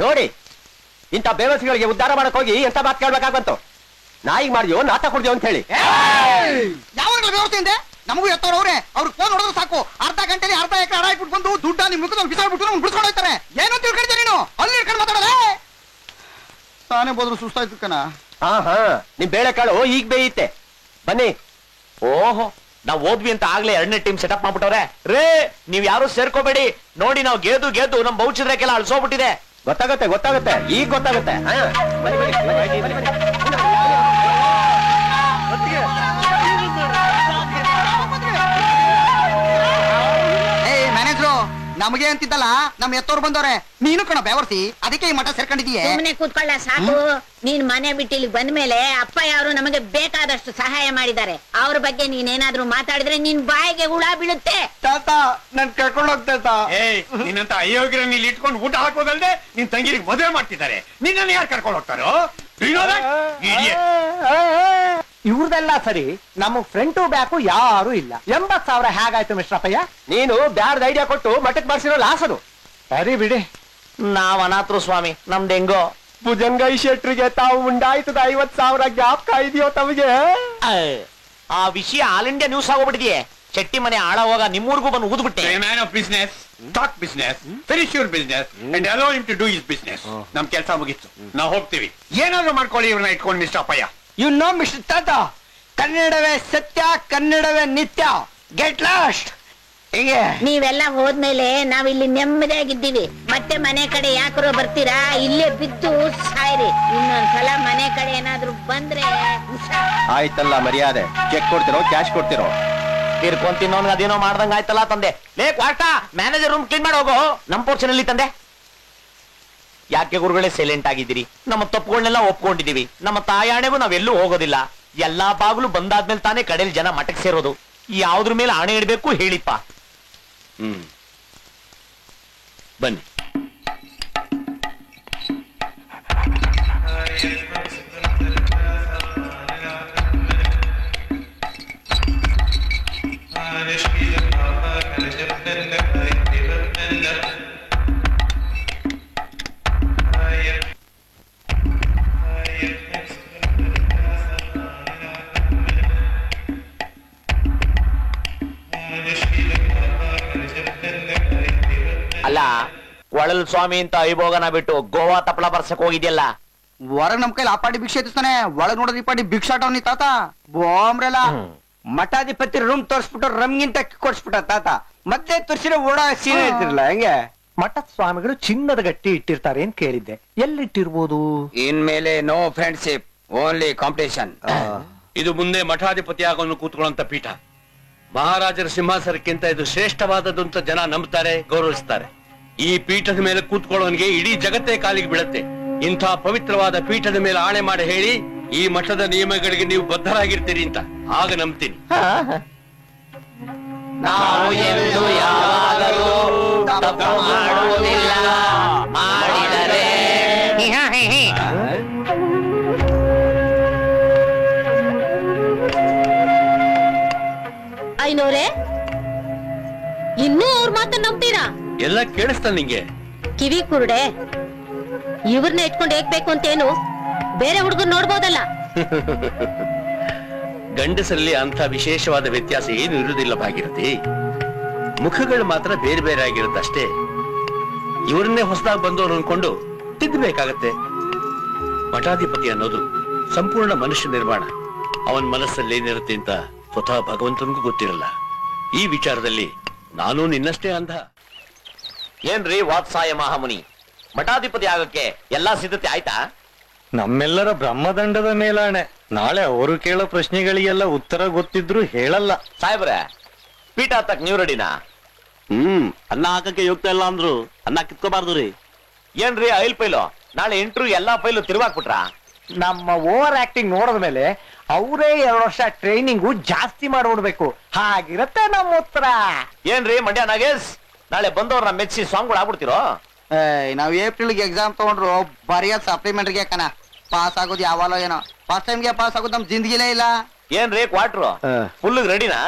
ನೋಡಿ, ಇಂಥ ಬೇವಸಿಗಳಿಗೆ ಉದ್ಧಾರ ಮಾಡಕ್ ಹೋಗಿ ಎಂತ ಮಾತು ಕೇಳ್ಬೇಕಾಗಂತು. ನಾಯಿಗೆ ಮಾಡಿದ್ಯೋ ನಾಟ ಕೊಡ್ತೀವಿ ಅಂತ ಹೇಳಿ ಯಾವಾಗಲೂ ವ್ಯವಸ್ಥೆಯಿಂದ ನಮಗೂ ಎತ್ತವ್ರವ್ರೆ. ಅವ್ರಿಗೆ ಫೋನ್ ಹೊಡೆದ್ರು ಸಾಕು, ಅರ್ಧ ಗಂಟೆಲಿ ಅರ್ಧ ಎಕರೆ ಅಡ ಇಟ್ಬಿಟ್ಟು ಬಂದು ದುಡ್ಡ ನಿಮ್ ಮುಖದಲ್ಲಿ ಬಿಸಾಡ್ಬಿಟ್ಟು ನಮ್ಗೆ ಬಿಡ್ಸ್ಕೊಂಡು ಹೋಗ್ತಾರೆ. ಏನೋ ತಿಳ್ಕೊಂಡಿದ್ದೆ ನೀನು ಅಲ್ಲಿ ಇಟ್ಕೊಂಡು ಮಾತಾಡಲೇ. ತಾನೇ ಬೋದ್ರು ಸುಸ್ತಾಯ್ತು ಕಣ. ಹಾ ನಿಮ್ ಬೇಳೆ ಕಾಳು ಈಗ ಬೇಯುತ್ತೆ. ಬನ್ನಿ. ಓಹೋ, ನಾವ್ ಓದ್ವಿ ಅಂತ ಆಗ್ಲೇ 2ನೇ ಟೀಮ್ ಸೆಟಪ್ ಮಾಡ್ಬಿಟ್ಟವ್ರೆ. ರೇ, ನೀವ್ ಯಾರು ಸೇರ್ಕೋಬೇಡಿ. ನೋಡಿ, ನಾವು ಗೆದ್ದು ನಮ್ ಬೌಚಿದ್ರಕ್ಕೆಲ್ಲ ಅಳ್ಸೋಗ್ಬಿಟ್ಟಿದೆ. ಗೊತ್ತಾಗುತ್ತೆ ಈಗ ಗೊತ್ತಾಗುತ್ತೆ. ಮ್ಯಾನೇಜರು ನಮಗೆ ಅಂತಿದ್ದಲ್ಲ, ನಮ್ ಎತ್ತೋರು ಬಂದವ್ರೆ. ನೀನು ಕಣ ಬೇವರ್ಸಿ, ಅದಕ್ಕೆ ಈ ಮಠ ಸೇರ್ಕೊಂಡಿದೀಯ. ಸುಮ್ಮನೆ ಕೂತ್ಕೊಳ್ಳ ಸಾಕು. ನೀನ್ ಮನೆ ಬಿಟ್ಟು ಇಲ್ಲಿ ಬಂದ್ಮೇಲೆ ಅಪ್ಪ ಯಾರು ನಮಗೆ ಬೇಕಾದಷ್ಟು ಸಹಾಯ ಮಾಡಿದ್ದಾರೆ. ಅವ್ರ ಬಗ್ಗೆ ನೀನೇನಾದ್ರೂ ಮಾತಾಡಿದ್ರೆ ನಿನ್ ಬಾಯಿಗೆ ಹುಳ ಬೀಳುತ್ತೆ. ತಾತ ನನ್ ಕರ್ಕೊಂಡು ಹೋಗ್ತಾ. ನಿನ್ನಂತ ಅಯೋಗ್ಯರ ಇಲ್ಲಿ ಇಟ್ಕೊಂಡು ಊಟ ಹಾಕೋದಲ್ದೆ ನಿನ್ ತಂಗಿರಿಗೆ ಮದುವೆ ಮಾಡ್ತಿದ್ದಾರೆ. ನಿನ್ನನ್ನು ಯಾರು ಕರ್ಕೊಂಡು ಹೋಗ್ತಾರೋ? ಇವ್ರದೆಲ್ಲ ಸರಿ, ನಮ್ಮ ಫ್ರಂಟು ಬ್ಯಾಕು ಯಾರು ಇಲ್ಲ. 80,000 ಹೇಗಾಯ್ತು ಮಿಸ್ಟರ್ ಅಪ್ಪಯ್ಯ? ನೀನು ಬ್ಯಾಡ್ ಐಡಿಯಾ ಕೊಟ್ಟು ಮಠಕ್ಕೆ ಮಾಡಿಸಿರೋ ಲಾಸ್ ಅದು. ಸರಿ ಬಿಡಿ, ನಾವ್ ಅನಾಥರು ಸ್ವಾಮಿ. ನಮ್ದು ಹೆಂಗೋ ಭುಜಂಗೈ ಶೆಟ್ರಿಗೆ ತಾವು ಉಂಡಾಯ್ತದ 50,000 ಜ್ಞಾಪಕ ಇದೆಯೋ ತಮಗೆ? ಆ ವಿಷಯ ಆಲ್ ಇಂಡಿಯಾ ನ್ಯೂಸ್ ಆಗೋಗ್ಬಿಟ್ಟಿದೆಯೇ. ಚಟ್ಟಿ ಮನೆ ಆಳ ಹೋಗ ನಿಮ್ಮೂರ್ಗೂ ಬಂದು ಊದ್ಬಿಟ್ಟೆ. Man of business, talk business, finish your business and allow him to do his business. ನಮ್ ಕೆಲಸ ಮುಗಿತ್ತು, ನಾವು ಹೋಗ್ತೀವಿ. ಏನಾದ್ರೂ ಮಾಡ್ಕೊಳ್ಳಿ ಇವ್ರನ್ನ ಇಟ್ಕೊಂಡು mister Appayya. You know mister ತಾತ, ಕನ್ನಡವೇ ಸತ್ಯ, ಕನ್ನಡವೇ ನಿತ್ಯ. Get lost. ಹೀಗೆ ನೀವೆಲ್ಲ ಹೋದ್ಮೇಲೆ ನಾವಿಲ್ಲಿ ನೆಮ್ಮದಿಯಾಗಿದ್ದೀವಿ. ಮತ್ತೆ ಮನೆ ಕಡೆ ಯಾಕರೋ ಬರ್ತೀರಾ? ಇಲ್ಲೇ ಬಿದ್ದು ಸಾಯ್ರಿ. ಇನ್ನೊಂದ್ಸಲ ಮನೆ ಕಡೆ ಏನಾದ್ರೂ ಬಂದ್ರೆ ಆಯ್ತಲ್ಲ ಮರ್ಯಾದೆ. ಚೆಕ್ ಕೊಡ್ತಿರೋ ಕ್ಯಾಶ್ ಕೊಡ್ತಿರೋ? ತಿರ್ಕೊಂಡ್ ತಿನ್ನೋನ್ಗೆ ಅದೇನೋ ಮಾಡ್ದಂಗ ಆಯ್ತಲ್ಲ ತಂದೆ. ಲೇ ಕ್ವಾಟ, ಮ್ಯಾನೇಜರ್ ರೂಮ್ ಕ್ಲೀನ್ ಮಾಡಿ ಹೋಗೋ. ನಮ್ ಪೋರ್ಷನ್ ಅಲ್ಲಿ ತಂದೆ. ಯಾಕೆ ಗುರುಗಳೇ ಸೈಲೆಂಟ್ ಆಗಿದ್ದೀರಿ? ನಮ್ಮ ತಪ್ಪುಗಳನ್ನೆಲ್ಲ ಒಪ್ಕೊಂಡಿದೀವಿ. ನಮ್ಮ ತಾಯಾಣೆಗೂ ನಾವೆಲ್ಲೂ ಹೋಗೋದಿಲ್ಲ. ಎಲ್ಲಾ ಬಾಗ್ಲು ಬಂದಾದ್ಮೇಲೆ ತಾನೇ ಕಡೆಯಲ್ಲಿ ಜನ ಮಠಕ್ಕೆ ಸೇರೋದು. ಯಾವ್ದ್ರ ಮೇಲೆ ಆಣೆ ಇಡ್ಬೇಕು ಹೇಳಿಪ್ಪ. ಬನ್ನಿ. ಅಲ್ಲ, ಒಳಲ್ ಸ್ವಾಮಿ ಅಂತ ಐಭೋಗನ ಬಿಟ್ಟು ಗೋವಾ ತಪ್ಪಳ ಬರ್ಸಕ್ ಹೋಗಿದ್ಯಲ್ಲ. ಹೊರಗ್ ನಮ್ ಕೈಲಿ ಆ ಪಾಟಿ ಭಿಕ್ಷೆ ಎತ್ತಿಸ್ತಾನೆ, ಒಳಗ್ ನೋಡೋದ್ ಈ ಪಾಟಿ ಭಿಕ್ಷಾಟವ್ನಿ ತಾತ. ಬೋಮ್ರೆಲ್ಲ ಮಠಾಧಿಪತಿ ರೂಮ್ ತೋರಿಸ್ಬಿಟ್ಟು ರಮ್ಗಿಂತ ಕೊಡ್ಸ್ಬಿಟ್ಟ ತಾತ. ಮತ್ತೆ ತೋರಿಸಿರೋ ಓಡಾ ಸೀರೆ ಇರ್ತಿರ್ಲಿಲ್ಲ. ಹೆಂಗೆ ಮಠದ ಸ್ವಾಮಿಗಳು ಚಿನ್ನದ ಗಟ್ಟಿ ಇಟ್ಟಿರ್ತಾರೆ ಅಂತ ಕೇಳಿದ್ದೆ. ಎಲ್ಲಿಟ್ಟಿರ್ಬೋದು? ಇನ್ಮೇಲೆ ನೋ ಫ್ರೆಂಡ್ಶಿಪ್, ಓನ್ಲಿ ಕಾಂಪಿಟೇಷನ್. ಇದು ಮುಂದೆ ಮಠಾಧಿಪತಿ ಆಗೋನು ಕೂತ್ಕೊಳ್ಳುವಂತ ಪೀಠ. ಮಹಾರಾಜರ ಸಿಂಹಾಸನಕ್ಕಿಂತ ಇದು ಶ್ರೇಷ್ಠವಾದದ್ದು ಅಂತ ಜನ ನಂಬ್ತಾರೆ, ಗೌರವಿಸ್ತಾರೆ. ಈ ಪೀಠದ ಮೇಲೆ ಕೂತ್ಕೊಳ್ಳೋನಿಗೆ ಇಡೀ ಜಗತ್ತೇ ಕಾಲಿಗೆ ಬೀಳುತ್ತೆ. ಇಂಥ ಪವಿತ್ರವಾದ ಪೀಠದ ಮೇಲೆ ಆಣೆ ಮಾಡಿ ಹೇಳಿ, ಈ ಮಠದ ನಿಯಮಗಳಿಗೆ ನೀವು ಬದ್ಧರಾಗಿರ್ತೀರಿ ಅಂತ ಆಗ ನಂಬ್ತೀನಿ. ನಾವು ಎಂದು ಯಾವಾಗಲೂ ತಪ್ಪು ಮಾಡುವುದಿಲ್ಲ, ಮಾಡಿದರೆ ಐನೋರೆ, ಇನ್ನೂ ಅವ್ರ ಮಾತನ್ನ ನಂಬ್ತೀರಾ? ಎಲ್ಲ ಕೇಳಿಸ್ತಾ ನಿಂಗೆ? ಕಿವಿ ಕುರುಡೆ, ಇವ್ರನ್ನ ಇಟ್ಕೊಂಡು ಹೇಗ್ಬೇಕು ಅಂತೇನು ಬೇರೆ ಹುಡುಗರು ನೋಡ್ಬೋದಲ್ಲ. ಗಂಡಸರಲ್ಲಿ ಅಂತ ವಿಶೇಷವಾದ ವ್ಯತ್ಯಾಸ ಏನು ಇರುವುದಿಲ್ಲ ಭಾಗಿರತಿ. ಮುಖಗಳು ಮಾತ್ರ ಬೇರೆ ಬೇರೆ ಆಗಿರುತ್ತಷ್ಟೇ. ಇವರನ್ನೇ ಹೊಸದಾಗಿ ಬಂದವರು ಅನ್ಕೊಂಡು ತಿದ್ದಬೇಕಾಗತ್ತೆ. ಮಠಾಧಿಪತಿ ಅನ್ನೋದು ಸಂಪೂರ್ಣ ಮನುಷ್ಯ ನಿರ್ಮಾಣ. ಅವನ ಮನಸ್ಸಲ್ಲಿ ಏನಿರುತ್ತೆ ಅಂತ ಸ್ವತಃ ಭಗವಂತನಿಗೂ ಗೊತ್ತಿರಲ್ಲ. ಈ ವಿಚಾರದಲ್ಲಿ ನಾನು ನಿನ್ನಷ್ಟೇ ಅಂಧ. ಏನ್ರಿ ವಾತ್ಸಾಯ ಮಹಾಮುನಿ, ಮಠಾಧಿಪತಿ ಆಗಕ್ಕೆ ಎಲ್ಲಾ ಸಿದ್ಧತೆ ಆಯ್ತಾ? ನಮ್ಮೆಲ್ಲರ ಬ್ರಹ್ಮದಂಡದ ಮೇಲಾಣೆ. ನಾಳೆ ಅವರು ಕೇಳೋ ಪ್ರಶ್ನೆಗಳಿಗೆಲ್ಲ ಉತ್ತರ ಗೊತ್ತಿದ್ರು ಹೇಳಲ್ಲ. ಸಾಹೇಬ್ರೆ, ಪೀಠ ಹತ್ತಕ್ ನೀವು ರೆಡಿನಾ? ಅನ್ನ ಹಾಕಕ್ಕೆ ಯೋಗ್ತಾ ಇಲ್ಲ ಅಂದ್ರು ಅನ್ನ ಕಿತ್ಕೋಬಾರ್ದು ರೀ. ಏನ್ರಿ ಐಲ್ ಫೈಲು? ನಾಳೆ ಇಂಟರ್ವ್ಯೂ ಎಲ್ಲಾ ಫೈಲು ತಿರುವಾಕ್ಬಿಟ್ರ? ನಮ್ಮ ಓವರ್ ಆಕ್ಟಿಂಗ್ ನೋಡಿದ ಮೇಲೆ ಅವರೇ 2 ವರ್ಷ ಟ್ರೈನಿಂಗು ಜಾಸ್ತಿ ಮಾಡ್ಬಿಡ್ಬೇಕು, ಹಾಗಿರತ್ತೆ ನಮ್ಮ ಉತ್ತರ. ಏನ್ರಿ ಮಂಡ್ಯ ನಾಗೇಶ್, ನಾಳೆ ಬಂದವ್ರನ್ನ ಮೆಚ್ಚಿ ಸಾಂಗ್ಗಳು ಆಗ್ಬಿಡ್ತಿರೋ? ನಾವ್ ಏಪ್ರಿಲ್ಗೆ ಎಕ್ಸಾಮ್ ತಗೊಂಡ್ರು ಬರೆಯೋದ್ ಸಪ್ಲಿಮೆಂಟ್ಗೆ ಕಣ. ಪಾಸ್ ಆಗೋದು ಯಾವಾಗಲೋ ಏನೋ. ಫಸ್ಟ್ ಟೈಮ್ಗೆ ಪಾಸ್ ಆಗೋದು ನಮ್ ಜಿಂದಗಿಲೇ ಇಲ್ಲ. ಏನ್ರಿ ಕ್ವಾರ್ಟ್ರು ಫುಲ್ ರೆಡಿನಾ?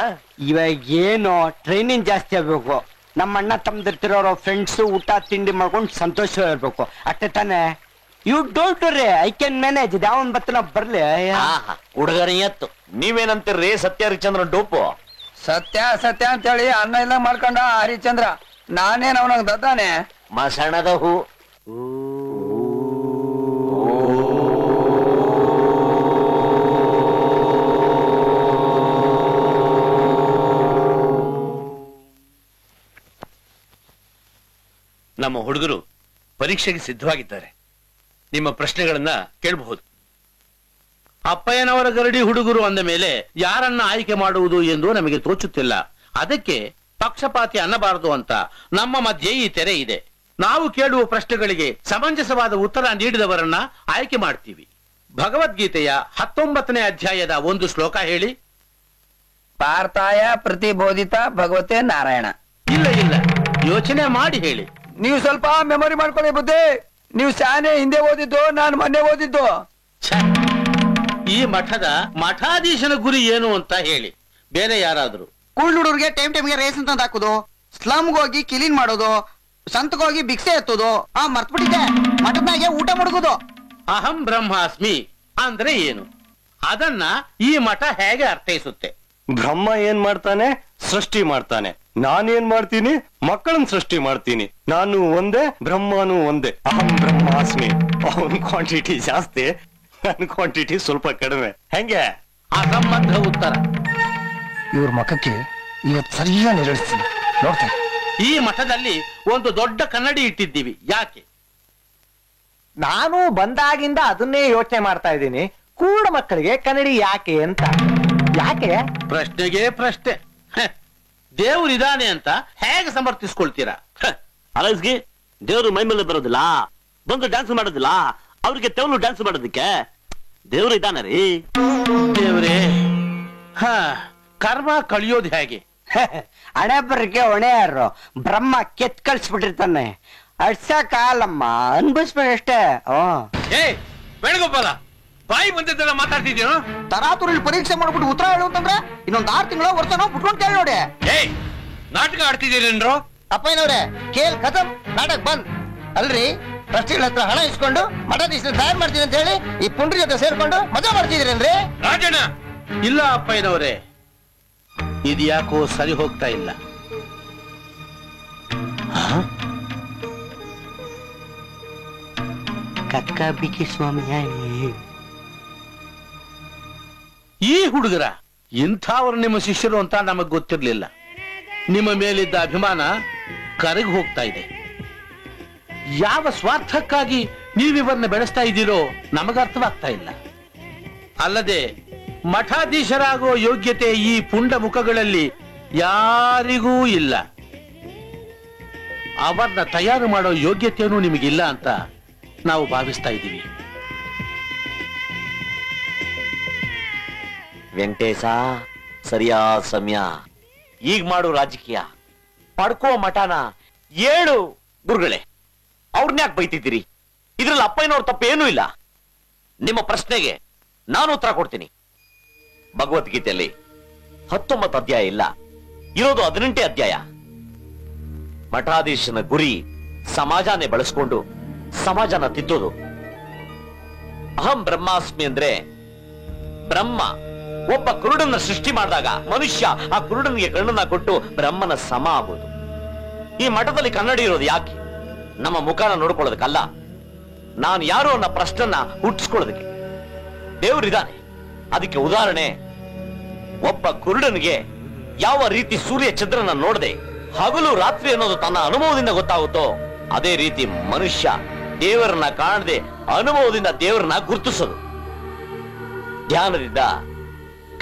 ಇವಾಗ ಏನು ಟ್ರೈನಿಂಗ್ ಜಾಸ್ತಿ ಆಗ್ಬೇಕು. ನಮ್ಮ ಅಣ್ಣ ತಮ್ಮದಿರ್ತಿರೋರು ಫ್ರೆಂಡ್ಸ್ ಊಟ ತಿಂಡಿ ಮಾಡ್ಕೊಂಡು ಸಂತೋಷ ಇರ್ಬೇಕು, ಅಷ್ಟೇ ತಾನೆ. You don't worry, I can manage. ಯಾವನ್ ಬತ್ತನ ಬರ್ಲಿ. ಹುಡುಗರ ಎತ್ತು ನೀವೇನಂತೀರ್ರಿ? ಸತ್ಯ ಹರಿಚಂದ್ರನ್ ಡೋಪು. ಸತ್ಯ ಸತ್ಯ ಅಂತೇಳಿ ಅನ್ನ ಇಲ್ಲ ಮಾಡ್ಕೊಂಡ ಹರಿಚಂದ್ರ. ನಾನೇನ್ ಅವನಾಗ ದದ್ದಾನೆ ಮಸಣದ ಹೂ. ನಮ್ಮ ಹುಡುಗರು ಪರೀಕ್ಷೆಗೆ ಸಿದ್ಧವಾಗಿದ್ದಾರೆ. ನಿಮ್ಮ ಪ್ರಶ್ನೆಗಳನ್ನ ಕೇಳಬಹುದು. ಅಪ್ಪಯ್ಯನವರ ಗರಡಿ ಹುಡುಗರು ಅಂದ ಮೇಲೆ ಯಾರನ್ನ ಆಯ್ಕೆ ಮಾಡುವುದು ಎಂದು ನಮಗೆ ತೋಚುತ್ತಿಲ್ಲ. ಅದಕ್ಕೆ ಪಕ್ಷಪಾತಿ ಅನ್ನಬಾರದು ಅಂತ ನಮ್ಮ ಮಧ್ಯೆ ಈ ತೆರೆ ಇದೆ. ನಾವು ಕೇಳುವ ಪ್ರಶ್ನೆಗಳಿಗೆ ಸಮಂಜಸವಾದ ಉತ್ತರ ನೀಡಿದವರನ್ನ ಆಯ್ಕೆ ಮಾಡ್ತೀವಿ. ಭಗವದ್ಗೀತೆಯ 19ನೇ ಅಧ್ಯಾಯದ ಒಂದು ಶ್ಲೋಕ ಹೇಳಿ. ಪಾರ್ಥಾಯ ಪ್ರತಿಬೋಧಿತ ಭಗವತೆ ನಾರಾಯಣ. ಇಲ್ಲ ಇಲ್ಲ, ಯೋಚನೆ ಮಾಡಿ ಹೇಳಿ. ನೀವು ಸ್ವಲ್ಪ ಮೆಮೊರಿ ಮಾಡ್ಕೊಳ್ಳಿ ಬುದ್ಧಿ. ನೀವು ಶಾನೆ ಹಿಂದೆ ಓದಿದ್ದು, ನಾನು ಮೊನ್ನೆ ಓದಿದ್ದು. ಈ ಮಠದ ಮಠಾಧೀಶನ ಗುರಿ ಏನು ಅಂತ ಹೇಳಿ. ಬೇರೆ ಯಾರಾದ್ರು? ಹುಡುಗರಿಗೆ ಟೈಮ್ಗೆ ರೇಸ್ ಅಂತ ಹಾಕೋದು, ಸ್ಲಮ್ಗೆ ಹೋಗಿ ಕ್ಲೀನ್ ಮಾಡೋದು, ಸಂತಗೋಗಿ ಭಿಕ್ಷೆ ಎತ್ತೋದು. ಮರ್ತ್ಬಿಟ್ಟಿದ್ದೆ, ಮಠದಾಗೆ ಊಟ ಮಾಡುವುದು. ಅಹಂ ಬ್ರಹ್ಮಾಸ್ಮಿ ಅಂದ್ರೆ ಏನು? ಅದನ್ನ ಈ ಮಠ ಹೇಗೆ ಅರ್ಥೈಸುತ್ತೆ? ಬ್ರಹ್ಮ ಏನ್ ಮಾಡ್ತಾನೆ? ಸೃಷ್ಟಿ ಮಾಡ್ತಾನೆ. ನಾನೇನ್ ಮಾಡ್ತೀನಿ? ಮಕ್ಕಳನ್ನ ಸೃಷ್ಟಿ ಮಾಡ್ತೀನಿ. ನಾನು ಒಂದೇ, ಬ್ರಹ್ಮನು ಒಂದೇ. ಅಹಂ ಬ್ರಹ್ಮಾಸ್ಮಿ. ಅವನ್ ಕ್ವಾಂಟಿಟಿ ಜಾಸ್ತಿ, ನನ್ ಕ್ವಾಂಟಿಟಿ ಸ್ವಲ್ಪ ಕಡಿಮೆ. ಹೆಂಗೆ? ಅಸಂಬದ್ಧ ಉತ್ತರ. ಇವ್ರ ಮಖಕ್ಕೆ ಇವತ್ತು ಸರಿಯಾಗಿ ನಿರ್ವಹಿಸ್ತೀನಿ, ನೋಡ್ತೇನೆ. ಈ ಮಠದಲ್ಲಿ ಒಂದು ದೊಡ್ಡ ಕನ್ನಡಿ ಇಟ್ಟಿದ್ದೀವಿ. ಯಾಕೆ? ನಾನು ಬಂದಾಗಿಂದ ಅದನ್ನೇ ಯೋಚನೆ ಮಾಡ್ತಾ ಇದ್ದೀನಿ. ಕೂಡ ಮಕ್ಕಳಿಗೆ ಕನ್ನಡಿ ಯಾಕೆ ಅಂತ. ಯಾಕೆ? ಪ್ರಶ್ನೆಗೆ ಪ್ರಶ್ನೆ. ದೇವ್ರಿದಾನೆ ಅಂತ ಹೇಗೆ ಸಮರ್ಥಿಸ್ಕೊಳ್ತೀರಾ? ಅಲಸ್ಗೆ ದೇವ್ರು ಮೈ ಮೇಲೆ ಬರೋದಿಲ್ಲ, ಬಂದು ಡ್ಯಾನ್ಸ್ ಮಾಡೋದಿಲ್ಲ. ಅವ್ರಿಗೆ ತೆವಲು ಡ್ಯಾನ್ಸ್ ಮಾಡೋದಕ್ಕೆ ದೇವ್ರು ಇದ್ದಾನೆ ರೀ. ದೇವ್ರೇ, ಕರ್ಮ ಕಳಿಯೋದು ಹೇಗೆ? ಹಣೆ ಬರಕ್ಕೆ ಹೊಣೆ ಯಾರು? ಬ್ರಹ್ಮ ಕೆತ್ ಕಳ್ಸ್ಬಿಟ್ಟಿರ್ತಾನೆ. ಅಡ್ಸಕ್ಕಾಗಲ್ಲಮ್ಮ, ಅನ್ಭವಿಸ್ಬೇಕಷ್ಟೇ. ಏ ವೇಣುಗೋಪಾಲ, ಬಾಯಿ ಬಂದಿದ್ದೆಲ್ಲ ಮಾತಾಡ್ತಿದ್ದೀನೋ? ತರಾತುರಲ್ಲಿ ಪರೀಕ್ಷೆ ಮಾಡ್ಬಿಟ್ಟು ಉತ್ತರ ಹೇಳು ಅಂತಂದ್ರೆ ಇನ್ನೊಂದ್ 6 ತಿಂಗಳು ವರ್ಷನೋ ಬಿಟ್ಕೊಂಡು ಕೇಳಿ ನೋಡಿ. ಏಯ್, ನಾಟಕ ಆಡ್ತಿದ್ದೀರೇನ್ರೋ? ಅಪ್ಪಯ್ಯನವ್ರೆ, ಕೇಲ್ ಖತಮ್, ನಾಟಕ ಬಂದ್. ಅಲ್ರಿ, ಟ್ರಸ್ಟಿಗಳ ಹತ್ರ ಹಣ ಇಸ್ಕೊಂಡು ಮಠಾಧೀಶನ ತಯಾರು ಮಾಡ್ತೀನಿ ಅಂತ ಹೇಳಿ ಈ ಪುಂಡ್ರಿ ಜೊತೆ ಸೇರ್ಕೊಂಡು ಮಜಾ ಮಾಡ್ತಿದ್ದೀರೇನ್ರಿ? ರಾಜಣ್ಣ, ಇಲ್ಲ ಅಪ್ಪಯ್ಯನವರೇ, ಇದ್ಯಾಕೋ ಸರಿ ಹೋಗ್ತಾ ಇಲ್ಲ. ಕಕ್ಕ ಬಿಕ್ಕಿ ಸ್ವಾಮಿ. ಈ ಹುಡುಗರ ಇಂಥವ್ರು ನಿಮ್ಮ ಶಿಷ್ಯರು ಅಂತ ನಮಗ್ ಗೊತ್ತಿರ್ಲಿಲ್ಲ. ನಿಮ್ಮ ಮೇಲಿದ್ದ ಅಭಿಮಾನ ಕರಗಿ ಹೋಗ್ತಾ ಇದೆ. ಯಾವ ಸ್ವಾರ್ಥಕ್ಕಾಗಿ ನೀವಿವರನ್ನ ಬೆಳೆಸ್ತಾ ಇದ್ದೀರೋ ನಮಗರ್ಥವಾಗ್ತಾ ಇಲ್ಲ. ಅಲ್ಲದೆ ಮಠಾಧೀಶರಾಗೋ ಯೋಗ್ಯತೆ ಈ ಪುಂಡ ಮುಖಗಳಲ್ಲಿ ಯಾರಿಗೂ ಇಲ್ಲ. ಅವರನ್ನ ತಯಾರು ಮಾಡೋ ಯೋಗ್ಯತೆಯೂ ನಿಮಗಿಲ್ಲ ಅಂತ ನಾವು ಭಾವಿಸ್ತಾ ಇದ್ದೀವಿ. ವೆಂಕಟೇಶ, ಸರಿಯಾದ ಸಮಯ. ಈಗ ಮಾಡು ರಾಜಕೀಯ, ಪಡ್ಕೋ ಮಠನ. 7 ಗುರುಗಳೇ, ಅವ್ರನ್ಯಾಕೆ ಬೈತಿದ್ದೀರಿ? ಇದ್ರಲ್ಲಿ ಅಪ್ಪಯ್ಯನವ್ರ ತಪ್ಪೇನೂ ಇಲ್ಲ. ನಿಮ್ಮ ಪ್ರಶ್ನೆಗೆ ನಾನು ಉತ್ತರ ಕೊಡ್ತೀನಿ. ಭಗವದ್ಗೀತೆಯಲ್ಲಿ 19 ಅಧ್ಯಾಯ ಇಲ್ಲ, ಇರೋದು 18 ಅಧ್ಯಾಯ. ಮಠಾಧೀಶನ ಗುರಿ ಸಮಾಜನೇ ಬಳಸ್ಕೊಂಡು ಸಮಾಜನ ತಿದ್ದೋದು. ಅಹಂ ಬ್ರಹ್ಮಾಸ್ಮಿ ಅಂದ್ರೆ ಬ್ರಹ್ಮ ಒಬ್ಬ ಕುರುಡನ್ನ ಸೃಷ್ಟಿ ಮಾಡಿದಾಗ ಮನುಷ್ಯ ಆ ಕುರುಡನಿಗೆ ಕಣ್ಣನ್ನ ಕೊಟ್ಟು ಬ್ರಹ್ಮನ ಸಮ ಆಗೋದು. ಈ ಮಠದಲ್ಲಿ ಕನ್ನಡಿ ಇರೋದು ಯಾಕೆ? ನಮ್ಮ ಮುಖನ ನೋಡ್ಕೊಳ್ಳೋದಕ್ಕಲ್ಲ, ನಾನು ಯಾರು ಅನ್ನೋ ಪ್ರಶ್ನನ್ನ ಹುಟ್ಟಿಸ್ಕೊಳ್ಳೋದಕ್ಕೆ. ದೇವರಿದ್ದಾನೆ. ಅದಕ್ಕೆ ಉದಾಹರಣೆ, ಒಬ್ಬ ಕುರುಡನಿಗೆ ಯಾವ ರೀತಿ ಸೂರ್ಯ ಚಂದ್ರನ ನೋಡದೆ ಹಗಲು ರಾತ್ರಿ ಅನ್ನೋದು ತನ್ನ ಅನುಭವದಿಂದ ಗೊತ್ತಾಗುತ್ತೋ, ಅದೇ ರೀತಿ ಮನುಷ್ಯ ದೇವರನ್ನ ಕಾಣದೆ ಅನುಭವದಿಂದ ದೇವರನ್ನ ಗುರುತಿಸೋದು. ಧ್ಯಾನದಿಂದ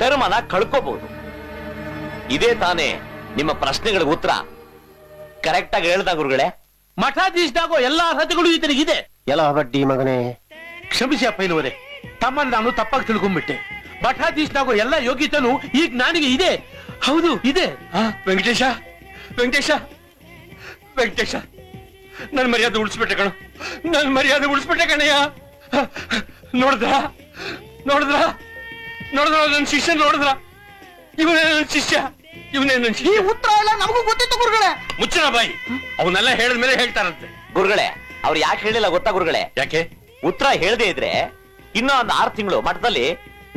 ಕರ್ಮನ ಕಳ್ಕೋಬಹುದು. ಇದೇ ತಾನೇ ನಿಮ್ಮ ಪ್ರಶ್ನೆಗಳಿಗೆ ಉತ್ತರ. ಕರೆಕ್ಟ್ ಆಗಿ ಹೇಳ್ದ ಗುರುಗಳೇ. ಮಠಾಧೀಶನಾಗೋ ಎಲ್ಲಾ ಅರ್ಹತೆಗಳು ಈತನಿಗಿದೆ. ಎಲ್ಲ ಬಡ್ಡಿ ಮಗನೇ, ಕ್ಷಮಿಸಿ ಅಪ್ಪ ಇಲ್ವರೆ, ತಮ್ಮನ್ನು ನಾನು ತಪ್ಪಾಗಿ ತಿಳ್ಕೊಂಡ್ಬಿಟ್ಟೆ. ಮಠಾಧೀಶನಾಗೋ ಎಲ್ಲ ಯೋಗ್ಯತೆನೂ ಈಗ ನನಗೆ ಇದೆ. ಹೌದು ಇದೆ. ವೆಂಕಟೇಶ ವೆಂಕಟೇಶ ವೆಂಕಟೇಶ, ನನ್ ಮರ್ಯಾದೆ ಉಳಿಸ್ಬಿಟ್ಟೆ ಕಣ, ನನ್ ಮರ್ಯಾದೆ ಉಳಿಸ್ಬಿಟ್ಟೆ ಕಣಯ್ಯ. ನೋಡಿದ್ರ ನೋಡಿದ್ರ ನೋಡಿದ್ರ ನನ್ನ ಶಿಷ್ಯ ನೋಡಿದ್ರ? ಇವನೇ ನನ್ನ ಶಿಷ್ಯ, ಇವನೇ ನನ್ನ ಶಿಷ್ಯ. ಉತ್ತರ ಎಲ್ಲ ನಮಗೂ ಗೊತ್ತಿತ್ತು ಗುರುಗಳೇ. ಮುಚ್ಚನ ಬಾಯಿ, ಅವನ್ನೆಲ್ಲ ಹೇಳಿದ್ಮೇಲೆ ಹೇಳ್ತಾರಂತೆ. ಗುರುಗಳೇ, ಅವ್ರು ಯಾಕೆ ಹೇಳಿಲ್ಲ ಗೊತ್ತಾ ಗುರುಗಳೇ? ಯಾಕೆ? ಉತ್ತರ ಹೇಳದೇ ಇದ್ರೆ ಇನ್ನೂ ಒಂದು 6 ತಿಂಗಳು ಮಠದಲ್ಲಿ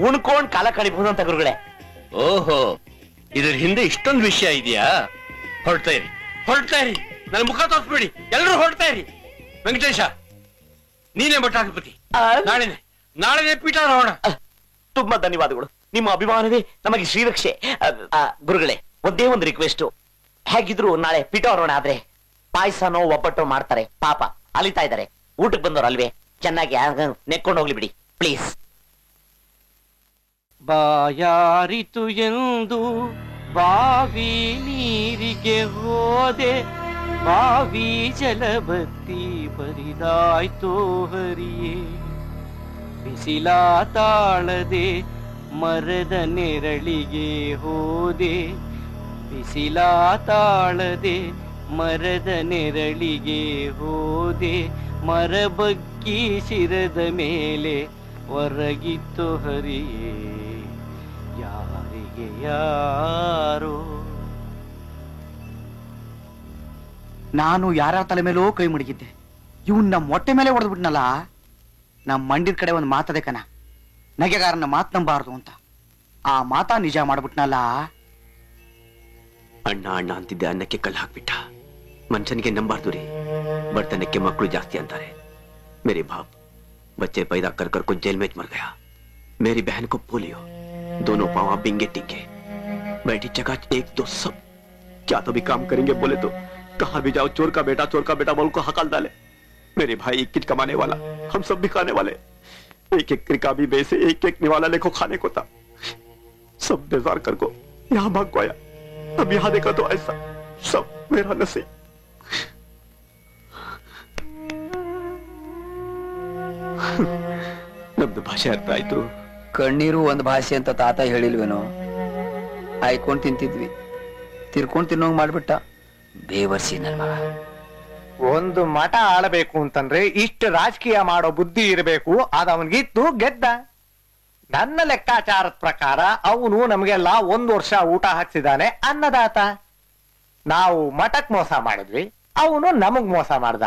ಉಣ್ಕೊಂಡ್ ಕಾಲ ಕಳಿಬಹುದು ಅಂತ ಗುರುಗಳೇ. ಓಹೋ, ಇದ್ರ ಹಿಂದೆ ಇಷ್ಟೊಂದು ವಿಷಯ ಇದೆಯಾ? ಹೊರಡ್ತಾ ಇರಿ, ಹೊರಡ್ತಾ ಇರಿ, ನನ್ನ ಮುಖ ತೋರಿಸ್ಬೇಡಿ, ಎಲ್ಲರೂ ಹೊರಡ್ತಾ ಇರಿ. ವೆಂಕಟೇಶ, ನೀನೇ ಮಠಾಧಿಪತಿ. ನಾಳೆನೆ ಪೀಠಾರೋಹಣ. ತುಂಬಾ ಧನ್ಯವಾದಗಳು. ನಿಮ್ಮ ಅಭಿಮಾನವೇ ನಮಗೆ ಶ್ರೀರಕ್ಷೆ. ಗುರುಗಳೇ, ಒಂದೇ ಒಂದು ರಿಕ್ವೆಸ್ಟ್. ಹೇಗಿದ್ರು ನಾಳೆ ಪೀಠಾರೋಹಣ ಆದ್ರೆ ಪಾಯಸನೋ ಒಬ್ಬಟ್ಟೋ ಮಾಡ್ತಾರೆ. ಪಾಪ ಅಲಿತಾ ಇದ್ದಾರೆ, ಊಟಕ್ಕೆ ಬಂದವರು ಅಲ್ವೇ, ಚೆನ್ನಾಗಿ ನೆಕ್ಕೊಂಡು ಹೋಗ್ಲಿ ಬಿಡಿ ಪ್ಲೀಸ್. ಬಾಯಾರಿತು ಎಂದು ಬಾವಿ ನೀರಿಗೆ ಹೋದೆ, ಬಾವಿ ಜಲಬತ್ತಿ ಬರಿದಾಯ್ತೋ ಹರಿಯೇ. ಬಿಸಿಲ ತಾಳದೆ ಮರದ ನೆರಳಿಗೆ ಹೋದೆ, ಬಿಸಿಲ ತಾಳದೆ ಮರದ ನೆರಳಿಗೆ ಹೋದೆ. ಮರ ಬಗ್ಗಿ ಶಿರದ ಮೇಲೆ ಹೊರಗಿತ್ತು ಹರಿಯೇ, ಯಾರಿಗೆ ಯಾರೋ. ನಾನು ಯಾರ ತಲೆ ಮೇಲೂ ಕೈ ಮುಡಿಗಿದ್ದೆ, ಇವನ್ ನಮ್ಮ ಹೊಟ್ಟೆ ಮೇಲೆ ಹೊಡೆದ್ಬಿಟ್ನಲ್ಲ. ನಮ್ಮ ಮಂಡಿದ ಕಡೆ ಒಂದು ಮಾತದೆ ಕಣ, ನಗೆಗಾರನ ಮಾತ್ ನಂಬಾರ್ದು ಅಂತ. ಆ ಮಾತಾ ನಿಜ ಮಾಡ್ಬಿಟ್ನಲ್ಲ. ಅಣ್ಣ ಅಣ್ಣ ಅಂತಿದ್ದೆ, ಅನ್ನಕ್ಕೆ ಕಲ್ಲು ಹಾಕ್ಬಿಟ್ಟ. ಮನುಷ್ಯನಿಗೆ ನಂಬಾರ್ದು ರೀ, ಬಡತನಕ್ಕೆ ಮಕ್ಕಳು ಜಾಸ್ತಿ ಅಂತಾರೆ. मेरे बाप बच्चे पैदा कर कर को जेल में मर गया. मेरी बहन को पोलियो, दोनों पाँव बिंगे टिंगे, बैठी चकाच एक दो सब. क्या तो भी काम करेंगे बोले तो कहाँ भी जाओ चोर का बेटा बोल को हकाल डाले. मेरे भाई एक किट कमाने वाला, हम सब भी खाने वाले. एक एक क्रिका भी बेचे, एक एक निवाला लेको खाने को था. सब बेजार कर को यहाँ भाग गया. अब यहाँ देखा तो ऐसा सब मेरा नसीब. ನಮ್ದು ಭಾಷೆ ಅರ್ಥ ಆಯ್ತು. ಕಣ್ಣೀರು ಒಂದು ಭಾಷೆ ಅಂತ ತಾತ ಹೇಳಿಲ್ವೇನೋ. ಆಯ್ಕೊಂಡ್ ತಿಂತಿದ್ವಿ, ತಿರ್ಕೊಂಡ್ ತಿನ್ನೋಂಗ್ ಮಾಡ್ಬಿಟ್ಟ. ಬೇವರ್ಸಿ ನನ್ ಮಗ. ಒಂದು ಮಠ ಆಳಬೇಕು ಅಂತಂದ್ರೆ ಇಷ್ಟು ರಾಜಕೀಯ ಮಾಡೋ ಬುದ್ಧಿ ಇರಬೇಕು. ಅದ ಅವನ್ಗಿತ್ತು, ಗೆದ್ದ. ನನ್ನ ಲೆಕ್ಕಾಚಾರದ ಪ್ರಕಾರ ಅವನು ನಮಗೆಲ್ಲ 1 ವರ್ಷ ಊಟ ಹಾಕ್ಸಿದಾನೆ, ಅನ್ನದಾತ. ನಾವು ಮಠಕ್ ಮೋಸ ಮಾಡಿದ್ವಿ, ಅವನು ನಮಗ್ ಮೋಸ ಮಾಡ್ದ.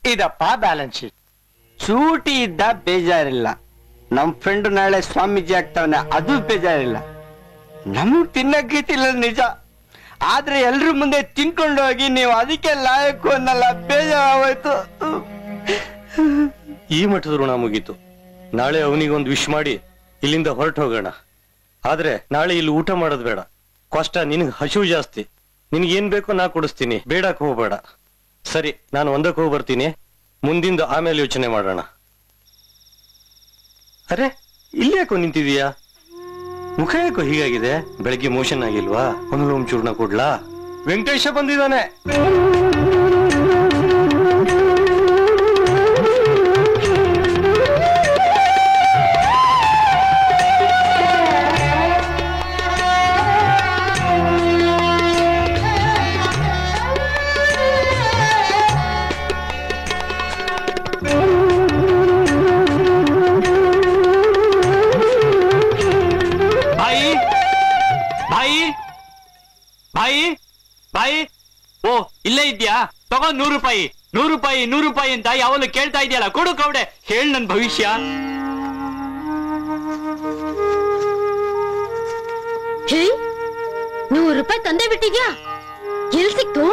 ಇದಪ್ಪ ಬ್ಯಾಲೆನ್ಸ್ ಶೀಟ್. ಚೂಟಿ ಇದ್ದ ಬೇಜಾರಿಲ್ಲ, ನಮ್ ಫ್ರೆಂಡ್ ನಾಳೆ ಸ್ವಾಮೀಜಿ ಆಗ್ತಾವನೆ, ಅದು ಬೇಜಾರಿಲ್ಲ. ನಮಗ್ ತಿನ್ನಕ್ಕಿತ್ತಿಲ್ಲ ನಿಜ, ಆದ್ರೆ ಎಲ್ರ ಮುಂದೆ ತಿನ್ಕೊಂಡು ಹೋಗಿ ನೀವು ಅದಕ್ಕೆ ಲಾಯಕು ಅನ್ನಲ್ಲ, ಬೇಜಾರಾಗೋಯ್ತು. ಈ ಮಠದ ಋಣ ಮುಗೀತು. ನಾಳೆ ಅವನಿಗೊಂದು ವಿಶ್ ಮಾಡಿ ಇಲ್ಲಿಂದ ಹೊರಟು ಹೋಗೋಣ. ಆದ್ರೆ ನಾಳೆ ಇಲ್ಲಿ ಊಟ ಮಾಡೋದು ಬೇಡ, ಕಷ್ಟ. ನಿನಗ್ ಹಸಿವು ಜಾಸ್ತಿ, ನಿನ್ಗೇನ್ ಬೇಕೋ ನಾ ಕೊಡಿಸ್ತೀನಿ, ಬೇಡಕ್ ಹೋಗ್ಬೇಡ. ಸರಿ, ನಾನು ಒಂದಕ್ಕೆ ಹೋಗಿ ಬರ್ತೀನಿ, ಮುಂದಿಂದ ಆಮೇಲೆ ಯೋಚನೆ ಮಾಡೋಣ. ಅರೆ, ಇಲ್ಲಿ ಯಾಕೋ ನಿಂತಿದೀಯಾ? ಮುಖ ಯಾಕೋ ಹೀಗಾಗಿದೆ? ಬೆಳಗ್ಗೆ ಮೋಷನ್ ಆಗಿಲ್ವಾ? ಒಂದು ಚೂರ್ಣ ಕೊಡ್ಲಾ? ವೆಂಕಟೇಶ ಬಂದಿದ್ದಾನೆ. ಬಾಯಿ, ಓ ಇಲ್ಲೇ ಇದ್ಯಾ? ತಗೋ 100 ರೂಪಾಯಿ. 100 ರೂಪಾಯಿ 100 ರೂಪಾಯಿ ಅಂತ ಯಾವನು ಕೇಳ್ತಾ ಇದೆಯಲ್ಲ, ಕೊಡು ಕೌಡೆ. ಹೇಳ್ ನನ್ ಭವಿಷ್ಯ. ಹೇ, 100 ರೂಪಾಯಿ ತಂದೆ ಬಿಟ್ಟಿದ್ಯಾ? ಎಲ್ ಸಿಕ್ತು?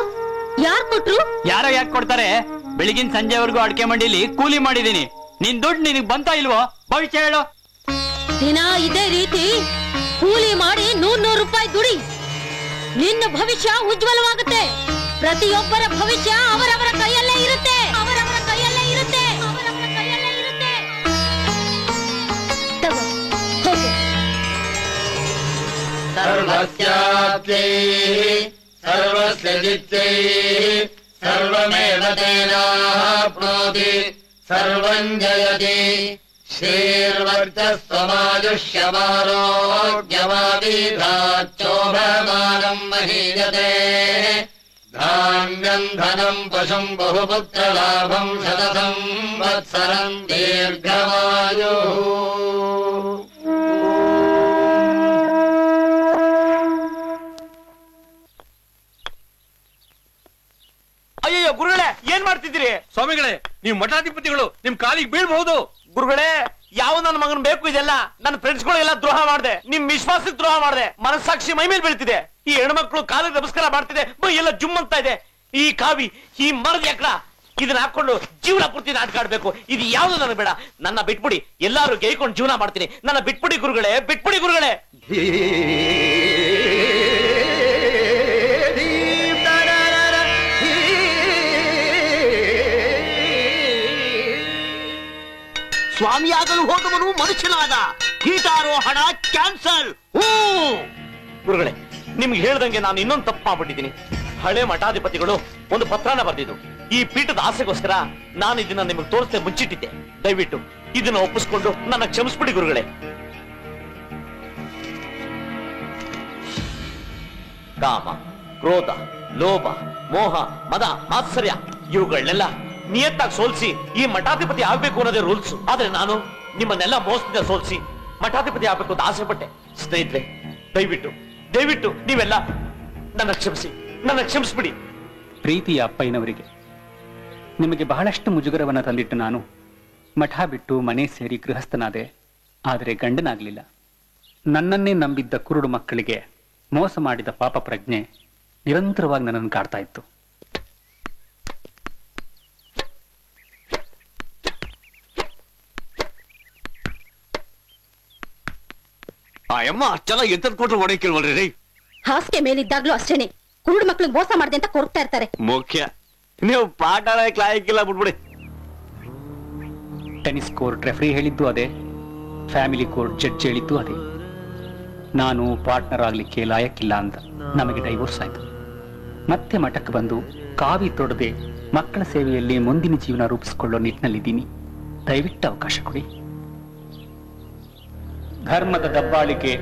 ಯಾರ್ ಕೊಟ್ರು? ಯಾರೋ ಯಾಕೆ ಕೊಡ್ತಾರೆ? ಬೆಳಗಿನ ಸಂಜೆವರೆಗೂ ಅಡಿಕೆ ಮಂಡಿಲಿ ಕೂಲಿ ಮಾಡಿದೀನಿ. ನಿನ್ ದುಡ್ಡು ನಿನಗ್ ಬಂತಾ ಇಲ್ವೋ? ಭವಿಷ್ಯ ಹೇಳು. ದಿನ ಇದೇ ರೀತಿ ಕೂಲಿ ಮಾಡಿ 100 ರೂಪಾಯಿ ದುಡಿ. ನಿನ್ನ ಭವಿಷ್ಯ ಉಜ್ವಲವಾಗುತ್ತೆ. ಪ್ರತಿಯೊಬ್ಬರ ಭವಿಷ್ಯ ಅವರವರ ಕೈಯಲ್ಲೇ ಇರುತ್ತೆ. ಅವರವರ ಕೈಯಲ್ಲೇ ಇರುತ್ತೆ. ಅವರವರ ಕೈಯಲ್ಲೇ ಇರುತ್ತೆ. ತಗೋ, ಹೋಗು. ಸರ್ವಸ್ಯಾಪ್ಯೈ ಸರ್ವಸ್ಯ ಜಿತ್ಯೈ ಸರ್ವಮೇವ ತೇನಾಪ್ನೋತಿ ಸರ್ವಂ ಜಯತಿ ಶ್ರೀರ್ವರ್ಚಸ್ವಮಾಯುಷ್ಯಮಾರೋಗ್ಯಮಾದೀಧಾಚ್ಚೋಭಮಾನಂ ಮಹೀಯತೆ ಧಾನ್ಯಂ ಧನಂ ಪಶುಂ ಬಹುಪುತ್ರಲಾಭಂ ಶತಸಂವತ್ಸರಂ ದೀರ್ಘಮಾಯು. ಅಯ್ಯೋ ಗುರುಗಳೇ, ಏನ್ ಮಾಡ್ತಿದ್ದೀರಿ? ಸ್ವಾಮಿಗಳೇ, ನೀವು ಮಠಾಧಿಪತಿಗಳು, ನಿಮ್ ಕಾಲಿಗೆ ಬೀಳ್ಬಹುದು. ಗುರುಗಳೇ, ಯಾವ ನನ್ನ ಮಗನ್ ಬೇಕು ಇದೆಲ್ಲ? ನನ್ನ ಫ್ರೆಂಡ್ಸ್ಗಳಿಗೆಲ್ಲ ದ್ರೋಹ ಮಾಡಿದೆ, ನಿಮ್ ವಿಶ್ವಾಸಕ್ಕೆ ದ್ರೋಹ ಮಾಡಿದೆ, ಮನಸ್ಸಾಕ್ಷಿ ಮೈ ಮೇಲೆ ಬೀಳ್ತಿದೆ. ಈ ಹೆಣ್ಮಕ್ಳು ಕಾಲಿಗೆ ನಮಸ್ಕಾರ ಮಾಡ್ತಿದೆ, ಎಲ್ಲ ಜುಮ್ ಅಂತ ಇದೆ. ಈ ಕಾವಿ, ಈ ಮರದ ಎಕ್ಕಡ, ಇದನ್ನ ಹಾಕೊಂಡು ಜೀವನ ಪೂರ್ತಿ ನಾಟಕ ಆಡ್ಬೇಕು. ಇದು ಯಾವ್ದು ನನಗೆ ಬೇಡ. ನನ್ನ ಬಿಟ್ಬಿಡಿ, ಎಲ್ಲಾರು ಗೈಕೊಂಡು ಜೀವನ ಮಾಡ್ತೀನಿ. ನನ್ನ ಬಿಟ್ಬಿಡಿ ಗುರುಗಳೇ, ಬಿಟ್ಬಿಡಿ ಗುರುಗಳೇ. ಸ್ವಾಮಿಯಾಗಲು ಹೋದವನು ಮನುಷ್ಯನಾದ. ಗೀತಾರೋಹಣ ಕ್ಯಾನ್ಸಲ್. ಗುರುಗಳೇ, ನಿಮ್ಗೆ ಹೇಳ್ದಂಗೆ ನಾನು ಇನ್ನೊಂದು ತಪ್ಪು ಮಾಡ್ಬಿಟ್ಟಿದ್ದೀನಿ. ಹಳೆ ಮಠಾಧಿಪತಿಗಳು ಒಂದು ಪತ್ರನ ಬರೆದಿದ್ದು. ಈ ಪೀಠದ ಆಸೆಗೋಸ್ಕರ ನಾನು ಇದನ್ನ ನಿಮಗೆ ತೋರಿಸದೆ ಮುಚ್ಚಿಟ್ಟಿದ್ದೆ. ದಯವಿಟ್ಟು ಇದನ್ನ ಒಪ್ಪಿಸ್ಕೊಂಡು ನನ್ನ ಕ್ಷಮಿಸ್ಬಿಡಿ ಗುರುಗಳೇ. ಕಾಮ, ಕ್ರೋಧ, ಲೋಭ, ಮೋಹ, ಮದ, ಮಾತ್ಸರ್ಯ ಇವುಗಳನ್ನೆಲ್ಲ ನಿಯತ್ತಾಗಿ ಸೋಲ್ಸಿ ಈ ಮಠಾಧಿಪತಿ ಆಗ್ಬೇಕು ಅನ್ನೋದೇ ರೂಲ್ಸ್. ಆದ್ರೆ ನಾನು ನಿಮ್ಮನ್ನೆಲ್ಲ ಮೋಸದಿಂದ ಸೋಲ್ಸಿ ಮಠಾಧಿಪತಿ ಆಗ್ಬೇಕು ಅಂತ ಆಸೆ ಪಟ್ಟೆ. ಸ್ನೇಹಿತರೆ, ದಯವಿಟ್ಟು ದಯವಿಟ್ಟು ನೀವೆಲ್ಲ ನನ್ನ ಕ್ಷಮಿಸಿ, ನನ್ನ ಕ್ಷಮಿಸ್ಬಿಡಿ. ಪ್ರೀತಿಯ ಅಪ್ಪಯ್ಯನವರಿಗೆ, ನಿಮಗೆ ಬಹಳಷ್ಟು ಮುಜುಗರವನ್ನು ತಂದಿಟ್ಟು ನಾನು ಮಠ ಬಿಟ್ಟು ಮನೆ ಸೇರಿ ಗೃಹಸ್ಥನಾದೆ. ಆದರೆ ಗಂಡನಾಗಲಿಲ್ಲ. ನನ್ನನ್ನೇ ನಂಬಿದ್ದ ಕುರುಡು ಮಕ್ಕಳಿಗೆ ಮೋಸ ಮಾಡಿದ ಪಾಪ ಪ್ರಜ್ಞೆ ನಿರಂತರವಾಗಿ ನನ್ನನ್ನು ಕಾಡ್ತಾ ಇತ್ತು. ಆ ಅಮ್ಮ ಚೆನ್ನಾಗಿ ಎತ್ತದ ಕೊಟ್ಟರು ಹೊಡೆಕಿಲ್ವಲ್ರಿ? ಹಾಸಿಗೆ ಮೇಲಿದ್ದಾಗ್ಲೂ ಅಷ್ಟೇನೆ, ಕುರುಡು ಮಕ್ಳಿಗೆ ಮೋಸ ಮಾಡಿದೆ ಅಂತ ಕೊರಗ್ತಾ ಇರ್ತಾರೆ. ಮುಖ್ಯ ನೀವು ಪಾಠ ಕ್ಲಾಯಕ್ಕಿಲ್ಲ, ಬಿಟ್ಬಿಡಿ. ಟೆನಿಸ್ ಕೋರ್ಟ್ ರೆಫ್ರಿ ಹೇಳಿದ್ದು ಅದೇ, ಫ್ಯಾಮಿಲಿ ಕೋರ್ಟ್ ಜಡ್ಜ್ ಹೇಳಿದ್ದು ಅದೇ. ನಾನು ಪಾರ್ಟ್ನರ್ ಆಗ್ಲಿಕ್ಕೆ ಲಾಯಕ್ಕಿಲ್ಲ ಅಂತ ನಮಗೆ ಡೈವೋರ್ಸ್ ಆಯ್ತು. ಮತ್ತೆ ಮಠಕ್ಕೆ ಬಂದು ಕಾವಿ ತೊಡದೆ ಮಕ್ಕಳ ಸೇವೆಯಲ್ಲಿ ಮುಂದಿನ ಜೀವನ ರೂಪಿಸಿಕೊಳ್ಳೋ ನಿಟ್ಟಿನಲ್ಲಿದ್ದೀನಿ. ದಯವಿಟ್ಟು ಅವಕಾಶ ಕೊಡಿ. ಧರ್ಮದ ದಬ್ಬಾಳಿಕೆ,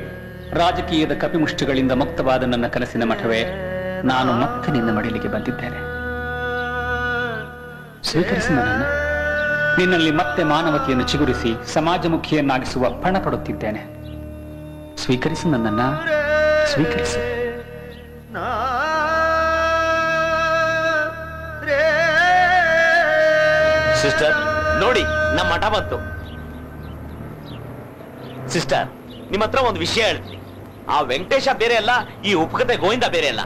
ರಾಜಕೀಯದ ಕಪಿಮುಷ್ಟಿಗಳಿಂದ ಮುಕ್ತವಾದ ನನ್ನ ಕನಸಿನ ಮಠವೇ ನಾನು ಮತ್ತೆ ನಿನ್ನ ಮಡಿಲಿಗೆ ಬಂದಿದ್ದೇನೆ. ಸ್ವೀಕರಿಸಿ ನನ್ನನ್ನು. ನಿನ್ನಲ್ಲಿ ಮತ್ತೆ ಮಾನವತೆಯನ್ನು ಚಿಗುರಿಸಿ ಸಮಾಜಮುಖಿಯನ್ನಾಗಿಸುವ ಪಣ ಪಡುತ್ತಿದ್ದೇನೆ. ಸ್ವೀಕರಿಸು ನನ್ನನ್ನ, ಸ್ವೀಕರಿಸು. ಸಿಸ್ಟರ್ ನೋಡಿ, ನಮ್ಮ ಮಠ ಬಂತು. ಸಿಸ್ಟರ್, ನಿಮ್ಮ ಹತ್ರ ಒಂದು ವಿಷಯ ಹೇಳ್ತೀನಿ. ಆ ವೆಂಕಟೇಶ ಬೇರೆ ಅಲ್ಲ, ಈ ಉಪಕತೆ ಗೋವಿಂದ ಬೇರೆ ಅಲ್ಲ.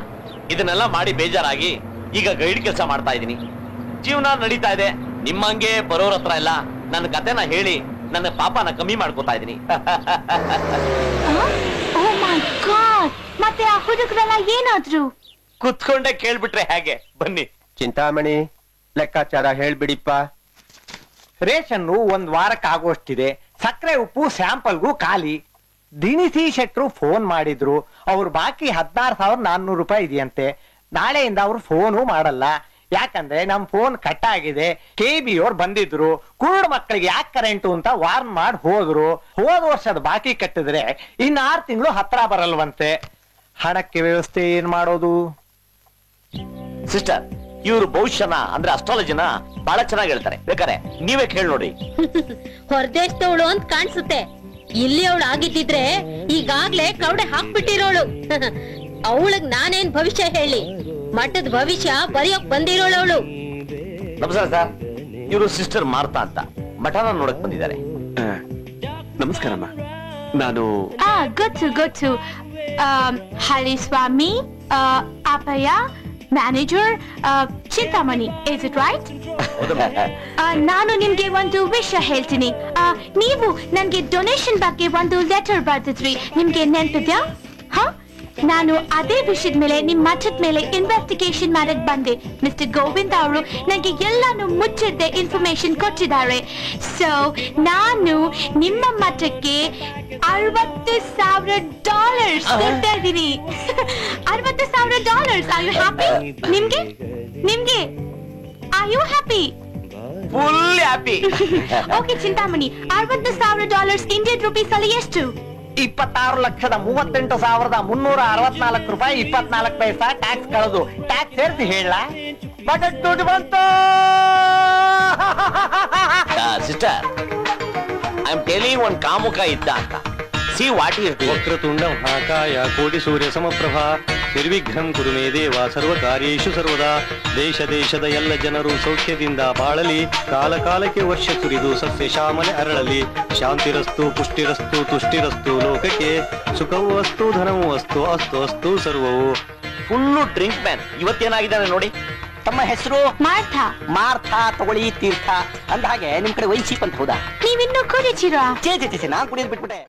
ಇದನ್ನೆಲ್ಲ ಮಾಡಿ ಬೇಜಾರಾಗಿ ಈಗ ಗೈಡ್ ಕೆಲಸ ಮಾಡ್ತಾ ಇದ್ದೀನಿ. ಜೀವನ ನಡೀತಾ ಇದೆ. ನಿಮ್ಮಂಗೆ ಬರೋರ ಹತ್ರ ಎಲ್ಲ ನನ್ನ ಕತೆನ ಹೇಳಿ ನನ್ನ ಪಾಪನ ಕಮ್ಮಿ ಮಾಡ್ಕೋತಾ ಇದ್ದೀನಿ. ಮತ್ತೆ ಆ ಹುಡುಗರೆಲ್ಲ ಏನಾದ್ರು? ಕುತ್ಕೊಂಡೆ ಕೇಳ್ಬಿಟ್ರೆ ಹೇಗೆ? ಬನ್ನಿ. ಚಿಂತಾಮಣಿ, ಲೆಕ್ಕಾಚಾರ ಹೇಳ್ಬಿಡಿಪ್ಪ. ರೇಷನ್ನು ಒಂದ್ ವಾರಕ್ಕೆ ಆಗೋಷ್ಟಿದೆ. ಸಕ್ಕರೆ ಉಪ್ಪು ಸ್ಯಾಂಪಲ್ಗೂ ಖಾಲಿ. ದಿನಿಸಿ ಶೆಟ್ರು ಫೋನ್ ಮಾಡಿದ್ರು. ಅವ್ರ ಬಾಕಿ 16,400 ರೂಪಾಯಿ ಇದೆಯಂತೆ. ನಾಳೆಯಿಂದ ಅವ್ರು ಫೋನು ಮಾಡಲ್ಲ. ಯಾಕಂದ್ರೆ ನಮ್ ಫೋನ್ ಕಟ್ ಆಗಿದೆ. KB ಅವ್ರು ಬಂದಿದ್ರು. ಕುರುಡು ಮಕ್ಕಳಿಗೆ ಯಾಕೆ ಕರೆಂಟು ಅಂತ ವಾರ್ನ್ ಮಾಡಿ ಹೋದ್ರು. ಹೋದ ವರ್ಷದ ಬಾಕಿ ಕಟ್ಟಿದ್ರೆ ಇನ್ನು 6 ತಿಂಗಳು ಹತ್ರ ಬರಲ್ವಂತೆ. ಹಣಕ್ಕೆ ವ್ಯವಸ್ಥೆ ಏನ್ ಮಾಡೋದು? ಸಿಸ್ಟರ್, ಇವರು ಭವಿಷ್ಯನ ಅಂದ್ರೆ ಅಸ್ಟ್ರಾಲಜಿನ ಬಹಳ ಚೆನ್ನಾಗಿ ಹೇಳ್ತಾರೆ. ಬೇಕಾರೆ ನೀವೇ ಕೇಳಿ ನೋಡಿ. ಹೊರದೇಶದವಳು ಅಂತ ಕಾಣಿಸುತ್ತೆ. ಇಲ್ಲಿ ಅವಳು ಆಗಿದ್ದಿದ್ರೆ ಈಗಾಗ್ಲೇ ಕವಡೆ ಹಾಕ್ಬಿಟ್ಟಿರೋಳು. ಅವಳಗ್ ನಾನೇನ್ ಭವಿಷ್ಯ ಹೇಳಿ? ಮಠದ ಭವಿಷ್ಯ ಬರೆಯೋಕ್ ಬಂದಿರೋಳು ಅವಳು. ನಮಸ್ಕಾರ ಸರ್, ಇವರು ಸಿಸ್ಟರ್ ಮಾರ್ತಾ ಅಂತ ಮಠನ ನೋಡಕ್ ಬಂದಿದ್ದಾರೆ. ನಮಸ್ಕಾರಮ್ಮ. ನಾನು ಗೊತ್ತು. ಹಳಿ ಸ್ವಾಮಿ, ಅಪ್ಪಯ್ಯ, manager, Chintamani. Is it right? ನಾನು ನಿಮ್ಗೆ ಒಂದು ವಿಷಯ ಹೇಳ್ತೀನಿ. ನೀವು ನನ್ಗೆ ಡೊನೇಷನ್ ಬಗ್ಗೆ ಒಂದು ಲೆಟರ್ ಬರ್ದಿದ್ರಿ, ನಿಮ್ಗೆ ನೆನ್ಪಿದ್ಯಾ? ನಾನು ಅದೇ ವಿಷಯದ ಮೇಲೆ ನಿಮ್ ಮಠದ ಮೇಲೆ ಇನ್ವೆಸ್ಟಿಗೇಷನ್ ಮಾಡಕ್ ಬಂದೆ. ಮಿಸ್ಟರ್ ಗೋವಿಂದ ಅವರು ನನಗೆ ಎಲ್ಲಾನು ಮುಚ್ಚಿದ್ದೆ ಇನ್ಫಾರ್ಮೇಶನ್ ಕೊಟ್ಟಿದ್ದಾರೆ. ಸೊ ನಾನು ನಿಮ್ಮ ಮಠಕ್ಕೆ $60,000 ಕೊಡ್ತಾ ಇದ್ದೀನಿ. $60,000. Are you happy? ನಿಮ್ಗೆ are you happy? Full happy. Okay Chintamani, $60,000 Indian rupees ಅಲ್ಲಿ ಎಷ್ಟು? 26,38,364 ರೂಪಾಯಿ 24 ಪೈಸಾ ಟ್ಯಾಕ್ಸ್ ಕಳೆದು. ಟ್ಯಾಕ್ಸ್ ಸೇರಿಸಿ ಹೇಳ ಬಜೆಟ್ ದುಡ್ಡು ಬಂತು. ಸಿಸ್ಟರ್, ಐ ಆಮ್ ಟೆಲಿಂಗ್ ಒಂದು ಕಾಮುಕ ಇದ್ದ ಅಂತ. ಸಿ ವಾಟ್ ಈಸ್ ವಕ್ರತುಂಡ ಮಹಾಕಾಯ ಕೋಟಿ ಸೂರ್ಯ ಸಮಪ್ರಭಾ ನಿರ್ವಿಘ್ನಂ ಕುರು ಮೇ ದೇವ ಸರ್ವಕಾರ್ಯೇಷು ಸರ್ವದಾ. ದೇಶದ ಎಲ್ಲ ಜನರು ಸೌಖ್ಯದಿಂದ ಬಾಳಲಿ, ಕಾಲ ಕಾಲಕ್ಕೆ ವರ್ಷ ಸುರಿದು ಸಸ್ಯ ಶ್ಯಾಮಲೆ ಅರಳಲಿ. ಶಾಂತಿರಸ್ತು ಪುಷ್ಟಿರಸ್ತು ತುಷ್ಟಿರಸ್ತು ಲೋಕಕ್ಕೆ, ಸುಖವೂ ಅಸ್ತು ಧನವೂ ಅಸ್ತು ಅಸ್ತು ಅಸ್ತು ಸರ್ವವು. Full drink man. ಇವತ್ತೇನಾಗಿದ್ದಾನೆ ನೋಡಿ. ತಮ್ಮ ಹೆಸರು ಮಾರ್ಥಾ ತಗೊಳ್ಳಿ ತೀರ್ಥ ಅಂದ ಹಾಗೆ ನಿಮ್ ಕಡೆ ವೈಶೀಪ್ ಅಂತ ಹೌದಾ? ನೀವಿನ್ನೂ ಕುಡಿಚಿರಾ? ಚೇ ನಾನು ಕುಡಿಯೋದು ಬಿಟ್ಬಿಟ್ಟೆ.